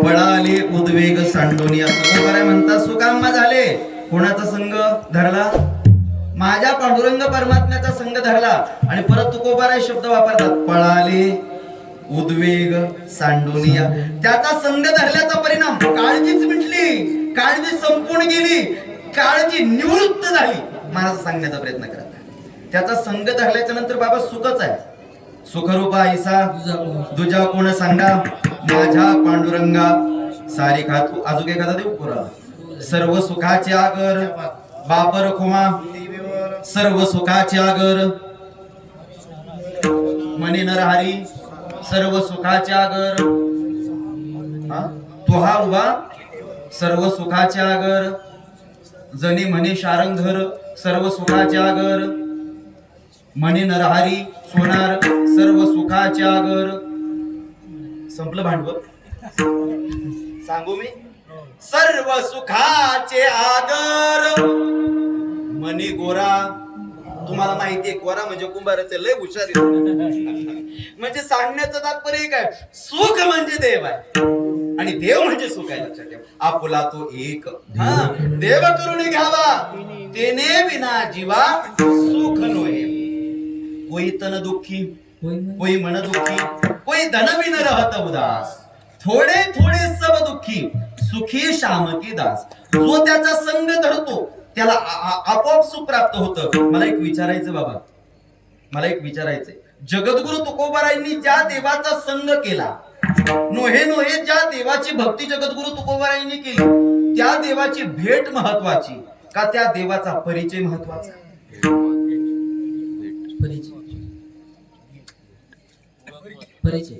पळाले उद्वेग सांडोनी असं बरं म्हणतात. सुकाम्मा झाले. कोणाचा संघ धरला? माझ्या पांडुरंग परमात्म्याचा संघ धरला. आणि परत तुकोबाराय शब्द वापरतात, पळाले उद्वेग सांडोनिया. त्याचा संघ धरल्याचा परिणाम काळजीच मिटली, काळजी संपूर्ण गेली, काळजी निवृत्त झाली. महाराज सांगण्याचा प्रयत्न करत आहे. त्याचा संघ धरल्याच्या नंतर बाबा सुखच आहे. सुखरूपा ऐसा दुजा कोण सांगा, माझ्या पांडुरंगा सारी खातू. अजून एखादा देऊ पुरा. सर्व सुखाचे आगर बापर खुमा, सर्व सुखाचे आगर म्हणे नरहरी, सर्व सुखाचे आगर तुहा उभा, सर्व सुखाचे आगर जणी म्हणे शारंगधर, सर्व सुखाचे आगर म्हणे नरहरी सोनार, सर्व सुखाचे आगर. संपलं भांडवल. सांगू मी? सर्व सुखाचे आगर म्हणे गोरा. तुम्हाला माहिती आहे गोरा म्हणजे कुंभाराचे लय हुशार म्हणजे सांगण्याचं तात्पर्य काय? सुख म्हणजे देव आहे आणि देव म्हणजे सुख आहे. लक्षात ठेवा. आपुला तो एक देव करून घ्यावा, तेने विना जीवा सुख नोहे. कोई तन दुःखी, कोई मन दुःखी, कोई धन बिन रहत उदास, थोडे थोडे सब दुःखी, सुखी श्याम की दास. जो त्याचा संग धरतो त्याला आपोआप सुख प्राप्त होतं. मला एक विचारायचं बाबा, मला एक विचारायचंय. जगद्गुरु तुकोबारायांनी ज्या देवाचा संग केला, नोहे नोहे ज्या देवाची भक्ती जगद्गुरु तुकोबारायांनी केली, त्या देवाची भेट महत्वाची का त्या देवाचा परिचय महत्वाचा? परिचय.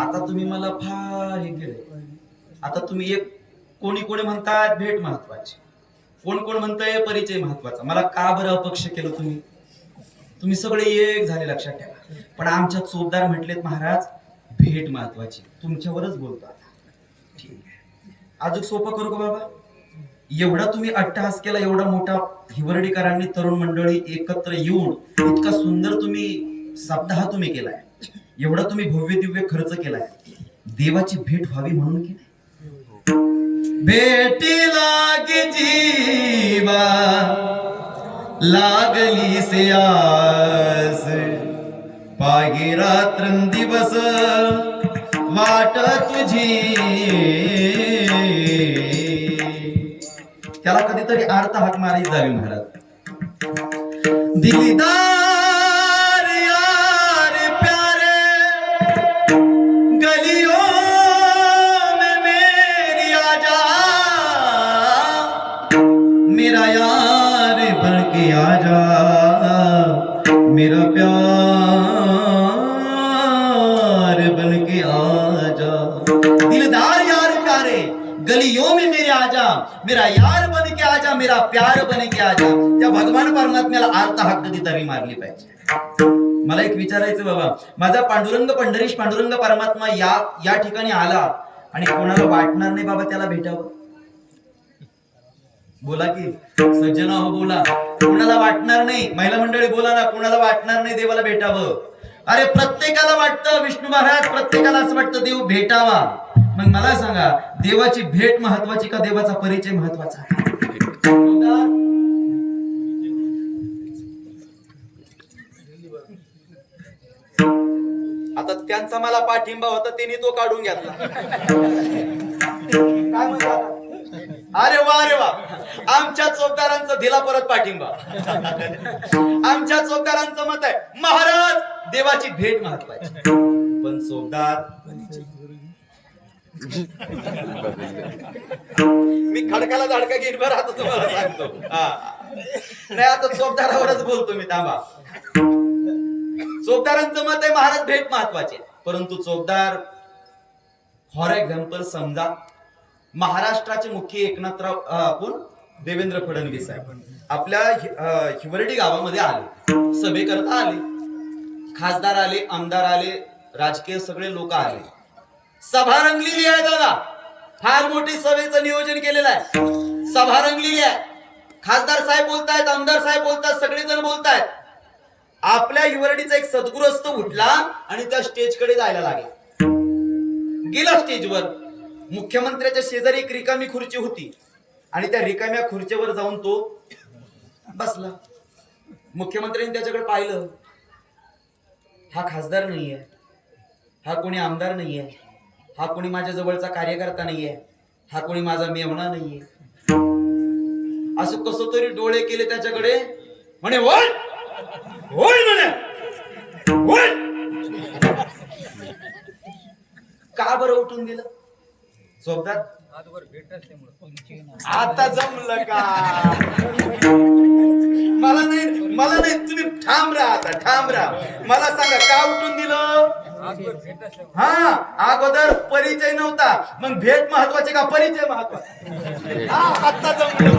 आता तुम्ही मला फार हे केले. आता तुम्ही एक कोणी कोणी म्हणतात भेट महत्वाची, कोण कोण म्हणताय परिचय महत्वाचा. मला का बरं अपक्ष केलं तुम्ही? तुम्ही सगळे एक झाले लक्षात ठेवा. पण आमच्या चोपदार म्हटलेत महाराज भेट महत्वाची. तुमच्यावरच बोलतो आता. ठीक आहे, अजून सोपं करू का बाबा? एवढा तुम्ही अट्टहास केला, एवढा मोठा हिवरडीकरांनी तरुण मंडळी एकत्र येऊन इतका सुंदर तुम्ही सप्ताह तुम्ही केलाय, एवढा तुम्ही भव्य दिव्य खर्च केलाय, देवाची भेट व्हावी म्हणून की नाही? भेटी लागे जीवा लागली से आस, पागे रात्रंदिवस वाट तुझी. त्याला कधीतरी अर्थ हाक मारी जावी महाराज. दिलदार यार प्यारे गलियों में मेरी आजा, मेरा यार बन के आजा, मेरा प्यार बन के आजा. दिलदार यार प्यारे गलियों में मेरे आजा, मेरा यार बन के आजा, मेरा प्यार बन के आजा. त्या भगवान परमात्म्याला अर्थ हाक कधीतरी मारली पाहिजे. मला एक विचारायचं बाबा, माझा पांडुरंग पंढरीश पांडुरंग परमात्मा या ठिकाणी आला आणि कोणाला वाटणार नाही बाबा त्याला भेटावं? बोला की सज्जना हो, बोला. कोणाला वाटणार नाही? महिला मंडळी बोला ना, कोणाला वाटणार नाही देवाला भेटावं? अरे प्रत्येकाला वाटतं विष्णू महाराज, प्रत्येकाला असं वाटतं देव भेटावा. मग मला सांगा, देवाची भेट महत्वाची का देवाचा परिचय महत्वाचा? आता त्यांचा मला पाठिंबा होता, त्यांनी तो काढून घेतला. काय म्हणतात? अरे वा रे वा, आमच्या चौकदारांचा दिला परत पाठिंबा. आमच्या चौकदारांचं मत आहे महाराज देवाची भेट महत्वाची. पण चौकदार मी खडकाला धडका घेईन बरं, आता तुम्हाला सांगतो. नाही आता चौकदारावरच बोलतो मी, थांबा. चौकदारांचं मत आहे महाराज भेट महत्वाची, परंतु चौकदार फॉर एक्झाम्पल समजा महाराष्ट्राचे मुख्य एकनाथराव कोण देवेंद्र फडणवीस साहेब आपल्या हिवरडी गावामध्ये आले, सभेकरता आले, खासदार आले, आमदार आले, राजकीय सगळे लोक आले, सभा रंगलेली आहे दादा. फार मोठी सभेचं नियोजन केलेलं आहे, सभा रंगलेली आहे. खासदार साहेब बोलतायत, आमदार साहेब बोलतात, सगळेजण बोलतायत. आपल्या हिवरडीचा एक सद्गुरस्त उठला आणि त्या स्टेजकडे जायला लागला. गेला स्टेजवर, मुख्यमंत्र्याच्या शेजारी एक रिकामी खुर्ची होती आणि त्या रिकाम्या खुर्चीवर जाऊन तो बसला. मुख्यमंत्र्यांनी त्याच्याकडे पाहिलं, हा खासदार नाहीये, हा कोणी आमदार नाहीये, हा कोणी माझ्या जवळचा कार्यकर्ता नाहीये, हा कोणी माझा मेहना नाहीये. असं कसं तरी डोळे केले त्याच्याकडे, म्हणे वळ वळ, म्हणे वळ. का बरं उठून दिलं? चौकदार आता जमलं का? मला नाही तुम्ही ठाम राहा, आता ठाम राहा. मला सांगा का उठून दिलं? हा, अगोदर परिचय नव्हता, मग भेट महत्वाची का परिचय महत्वाचा? आता जमलं,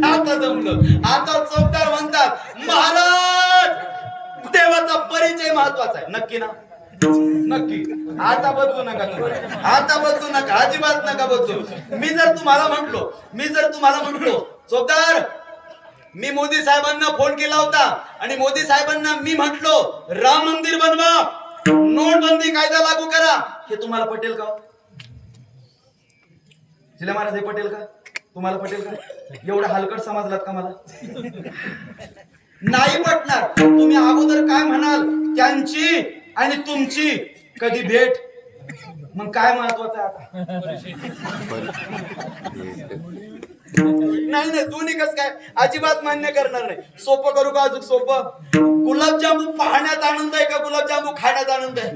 आता जमलं. आता चौकदार म्हणतात महाराज देवाचा परिचय महत्वाचा आहे. नक्की ना? नक्की. आता बदलू नका, आता बदलू नका, अजिबात नका बदलू. मी जर तुम्हाला म्हटलो चौकदार मी मोदी साहेबांना फोन केला होता आणि मोदी साहेबांना मी म्हटलो राम मंदिर बनवा, नोटबंदी कायदा लागू करा, हे तुम्हाला पटेल का? जिल्हा महाराज हे पटेल का? तुम्हाला पटेल का? एवढा हलकट समजलात का मला? नाही पटणार. तुम्ही अगोदर काय म्हणाल, त्यांची आणि तुमची कधी भेट, मग काय महत्वाचं आहे आता? नाही दोन्ही कस काय, अजिबात मान्य करणार नाही. सोपं करू का? अजून सोपं. गुलाबजामू पाहण्यात आनंद आहे का गुलाबजामू खाण्यात आनंद आहे?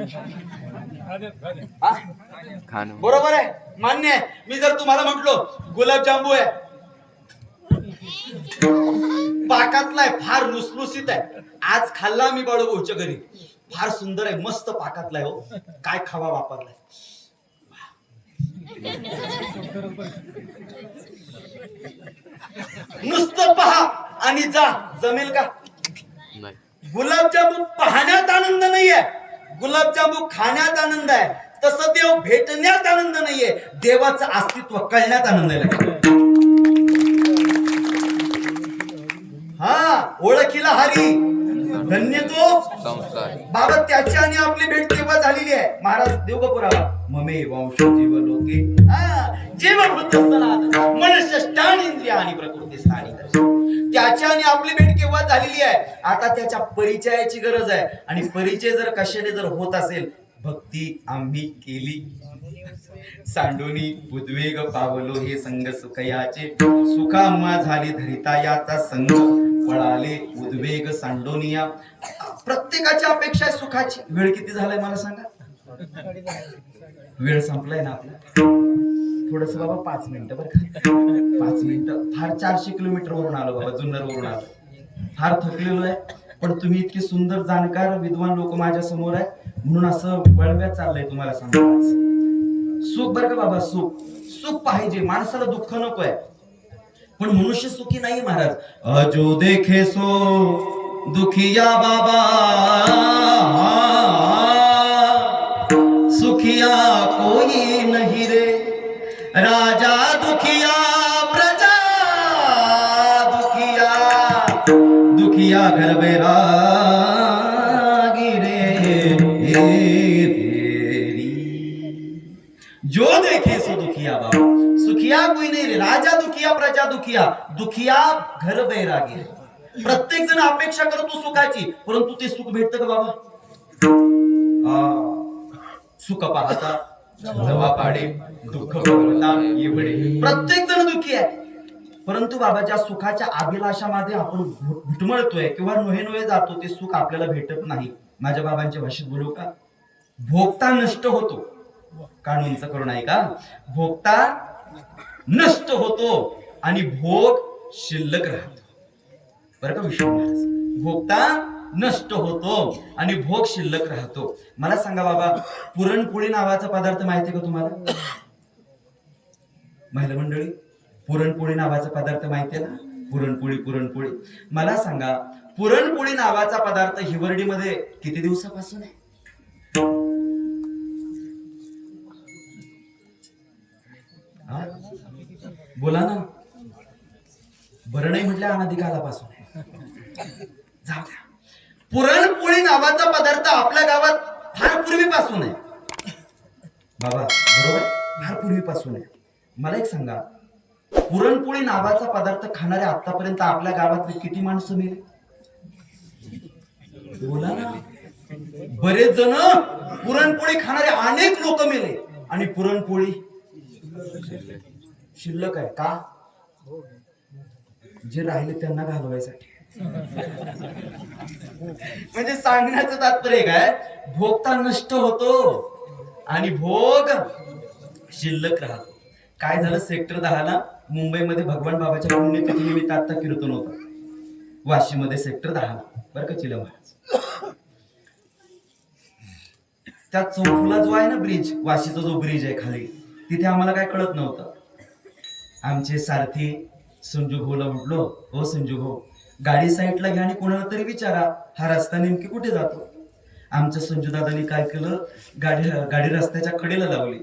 बरोबर आहे, मान्य आहे. मी जर तुम्हाला म्हटलो गुलाबजामू आहे, पाकातला आहे, फार लुसलुसीत आहे, आज खाल्ला मी बाळूभाऊच्या घरी, फार सुंदर आहे, मस्त पाकातला आहे, हो काय खावा वापरलाय. नुसतं पहा आणि जा, जमेल का? गुलाबजामुन पाहण्यात आनंद नाहीये, गुलाबजामुन खाण्यात आनंद आहे. तसं देव भेटण्यात आनंद नाहीये, देवाचं अस्तित्व कळण्यात आनंद आहे. हा, ओळखीला हरी धन्य तो बाबा, त्याची आणि आपली भेट तेव्हा झालेली आहे. महाराज देव का पुरावा, ममे वंश जीव लोके जीव भूत सनातन मनुष्य स्थान इंद्रिय आणि प्रकृती स्थानी. त्याच्या आणि आपली भेट केव्हा झालेली आहे? आता त्याच्या परिचयाची गरज आहे. आणि परिचय जर कशाने जर होत असेल, भक्ती आम्ही केली, सांडोनी उद्वेग पावलो हे संग सुखयाचे, सुखाम्हा झाली धरिता याचा संग पळाले उद्वेग सांडोनिया. प्रत्येकाची अपेक्षा आहे सुखाची. वेळ किती झालाय मला सांगा? वेळ संपलाय ना आपला. थोडस बाबा 5 मिनिटं बरं का, 5 मिनिटं. फार 400 किलोमीटर वरून आलो बाबा, जुन्नर वरून आलो. फार थकलेलो आहे, पण तुम्ही इतके सुंदर जाणकार विद्वान लोक माझ्या समोर आहे, म्हणून असं वळव्यात चाललंय तुम्हाला सांगायचं. सुख बरं का बाबा, सुख सुख पाहिजे, माणसाला दुःख नकोय. पण मनुष्य सुखी नाही महाराज. अजो देखे सो दुखिया बाबा, सुखिया कोई नहीं रे, राजा दुखिया प्रजा दुखिया, दुखिया घर बैरागी रे तेरी. जो देखे सो दुखिया बाबा, सुखिया कोई नहीं रे, राजा दुखिया प्रजा दुखिया, दुखिया घर बैरागी रे. प्रत्येक जण अपेक्षा करतो सुखाची, परंतु ते सुख भेटतं का बाबा? सुख पाहता जवा पाडे, दुःख बघता येवडे. प्रत्येक जण दुःखी आहे, परंतु बाबा ज्या सुखाच्या अभिलाषामध्ये आपण घुटमळतोय किंवा नोहे नोहे जातो, ते सुख आपल्याला भेटत नाही. माझ्या बाबांच्या भाषेत बोलू का? भोगता नष्ट होतो. कानूनचं करून आहे का? भोगता नष्ट होतो आणि भोग शिल्लक राहतो. बरं का विष्णू महाराज, भोगता नष्ट होतो आणि भोग शिल्लक राहतो. मला सांगा बाबा, पुरणपोळी नावाचा पदार्थ माहिती का तुम्हाला? महिला मंडळी, पुरणपोळी नावाचा पदार्थ माहिती आहे ना? पुरणपोळी पुरणपोळी. मला सांगा, पुरणपोळी नावाचा पदार्थ हिवरडीमध्ये किती दिवसापासून आहे? बोला ना. बरं नाही म्हटलं अनादिकालापासून जाऊ द्या. पुरणपोळी नावाचा पदार्थ आपल्या गावात फार पूर्वीपासून आहे बाबा, बरोबर? फार पूर्वीपासून आहे. मला एक सांगा, पुरणपोळी नावाचा पदार्थ खाणारे आतापर्यंत आपल्या गावातले किती माणसं मेले? बोला ना. बरेच जण पुरणपोळी खाणारे अनेक लोक मेले आणि पुरणपोळी शिल्लक आहे का? जे राहिले त्यांना घालवायसाठी. म्हणजे सांगण्याचं तात्पर्य काय? भोगता नष्ट होतो आणि भोग शिल्लक राहतो. काय झालं सेक्टर 10 ला मुंबईमध्ये भगवान बाबाच्या पुण्यतिथीनिमित्त आता कीर्तन होतं वाशीमध्ये सेक्टर 10 ला, बरं का चिला महाराज. त्या चौफुला जो आहे ना ब्रिज, वाशीचा जो ब्रिज आहे खाली, तिथे आम्हाला काय कळत नव्हतं. आमचे सारथी संजू भाऊला म्हटलो, हो संजू भाऊ, गाडी साईडला घ्या आणि कोणाला तरी विचारा हा रस्ता नेमकी कुठे जातो. आमच्या संजू दादानी काय केलं, गाडी रस्त्याच्या कडेला लावली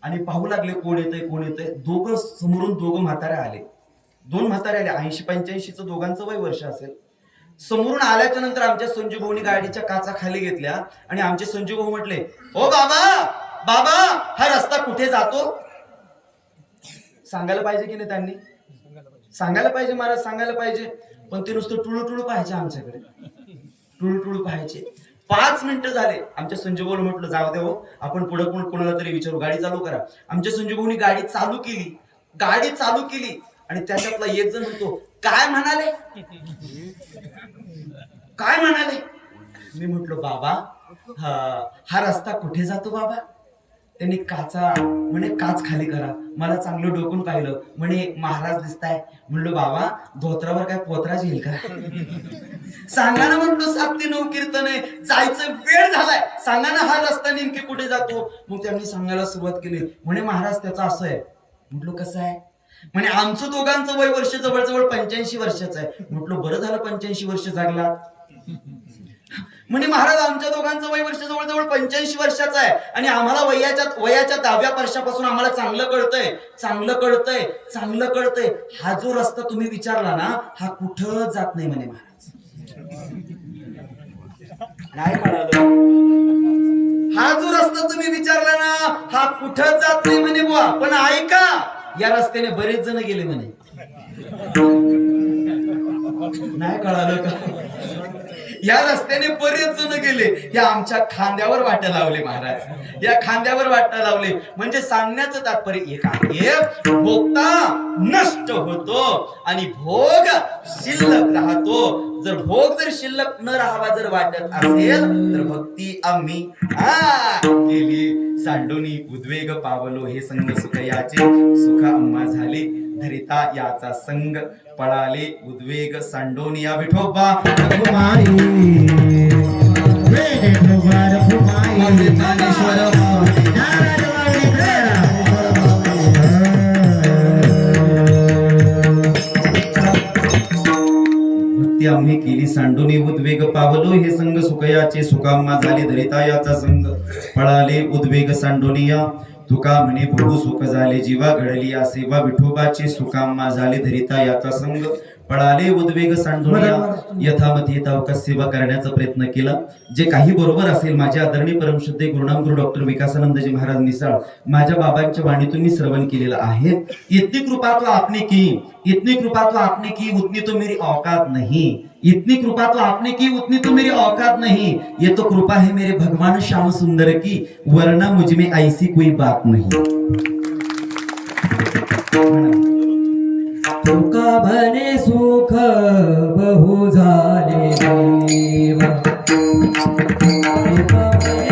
आणि पाहू लागले कोण येतंय कोण येतंय. दोघं समोरून दोघं म्हातारे आले, 2 म्हातारे आले. 80-85 दोघांचं वय वर्ष असेल. समोरून आल्याच्या नंतर आमच्या संजू भाऊनी गाडीच्या काचा खाली घेतल्या आणि आमचे संजू भाऊ म्हटले, ओ बाबा बाबा, हा रस्ता कुठे जातो? सांगायला पाहिजे की नाही? त्यांनी सांगायला पाहिजे महाराज, सांगायला पाहिजे. पण ते नुसतं टुळू पाहायचे आमच्याकडे, टुळू पाहायचे. 5 मिनिटं झाले. आमच्या संजू भाऊ म्हटलं, जाऊ दे हो, आपण पुढे कोणाला तरी विचारू, गाडी चालू करा. आमच्या संजू भाऊनी गाडी चालू केली आणि त्याच्यातला एक जण म्हणतो, काय म्हणाले? काय म्हणाले? मी म्हटलो, बाबा हा रस्ता कुठे जातो बाबा? त्यांनी म्हणे काच खाली करा. मला चांगलं डोकून पाहिलं. म्हणे महाराज दिसताय. म्हणलो बाबा धोत्रावर काय पोत्राच येईल का? सांगा ना म्हणतो 7 ते 9 कीर्तन आहे, जायचं वेळ झालाय, सांगा ना हा रस्ता नेमके कुठे जातो. मग त्यांनी सांगायला सुरुवात केली. म्हणे महाराज त्याचं असं आहे. म्हटलो कसं आहे? म्हणे आमचं दोघांचं वय वर्ष जवळजवळ 85 वर्षाचं आहे. म्हटलो बरं झालं 85 वर्ष जागला. म्हणे महाराज आमच्या दोघांचं वय वर्ष जवळजवळ 85 वर्षाचं आहे आणि आम्हाला वयाच्या 10व्या वर्षापासून आम्हाला चांगलं कळतंय. हा जो रस्ता तुम्ही विचारला ना हा कुठं जात नाही म्हणे महाराज. नाही कळालं. हा जो रस्ता तुम्ही विचारला ना हा कुठं जात नाही म्हणे बुवा. पण ऐका या रस्त्याने बरेच जण गेले म्हणे. नाही कळालं का? या रस्त्याने बरेच जण गेले. या आमच्या खांद्यावर वाटा लावले महाराज, या खांद्यावर वाटा लावले. म्हणजे सांगण्याचं तात्पर्य एक आहे, भोगता नष्ट होतो आणि भोग शिल्लक राहतो. जर शिल्लक न राहावा जर वाटत असेल तर भक्ती आम्ही केली. सांडोनी उद्वेग पावलो हे संग सुख याचे, सुख आम्हा झाले धरिता याचा संग. पळाले उद्वेग सांडोनिया विठोबा रघुमाई, भक्ती आम्ही केली. सांडोनी उद्वेग पावलो हे संग सुखयाचे, सुखाम्हा झाले धरिता याचा संग. पळाले उद्वेग सांडोनिया तुका म्हणे बहु सुख झाले, जीवा घडली या सेवा विठोबाचे, सुखाम्हा झाले धरिता याचा संग. पळाले उद्वेग सांडोनिया. यथामती यथावकाश सेवा करण्याचा प्रयत्न केला. जे काही बरोबर असेल माझे आदरणीय परमश्रद्धेय गुरुनाम गुरु डॉक्टर विकासानंदजी महाराज मिसाळ माझ्या बाबांच्या वाणीतून मी श्रवण केलेलं आहे. इतनी कृपा तो आपने की, उतनी तो मेरी औकात नहीं. इतनी कृपा तो आपने की, उतनी तो मेरी औकात नहीं. ये तो कृपा है मेरे भगवान श्याम सुंदर की, वरना मुझ में ऐसी कोई बात नहीं. तुका म्हणे सुख बहु झाले देवा, तुका म्हणे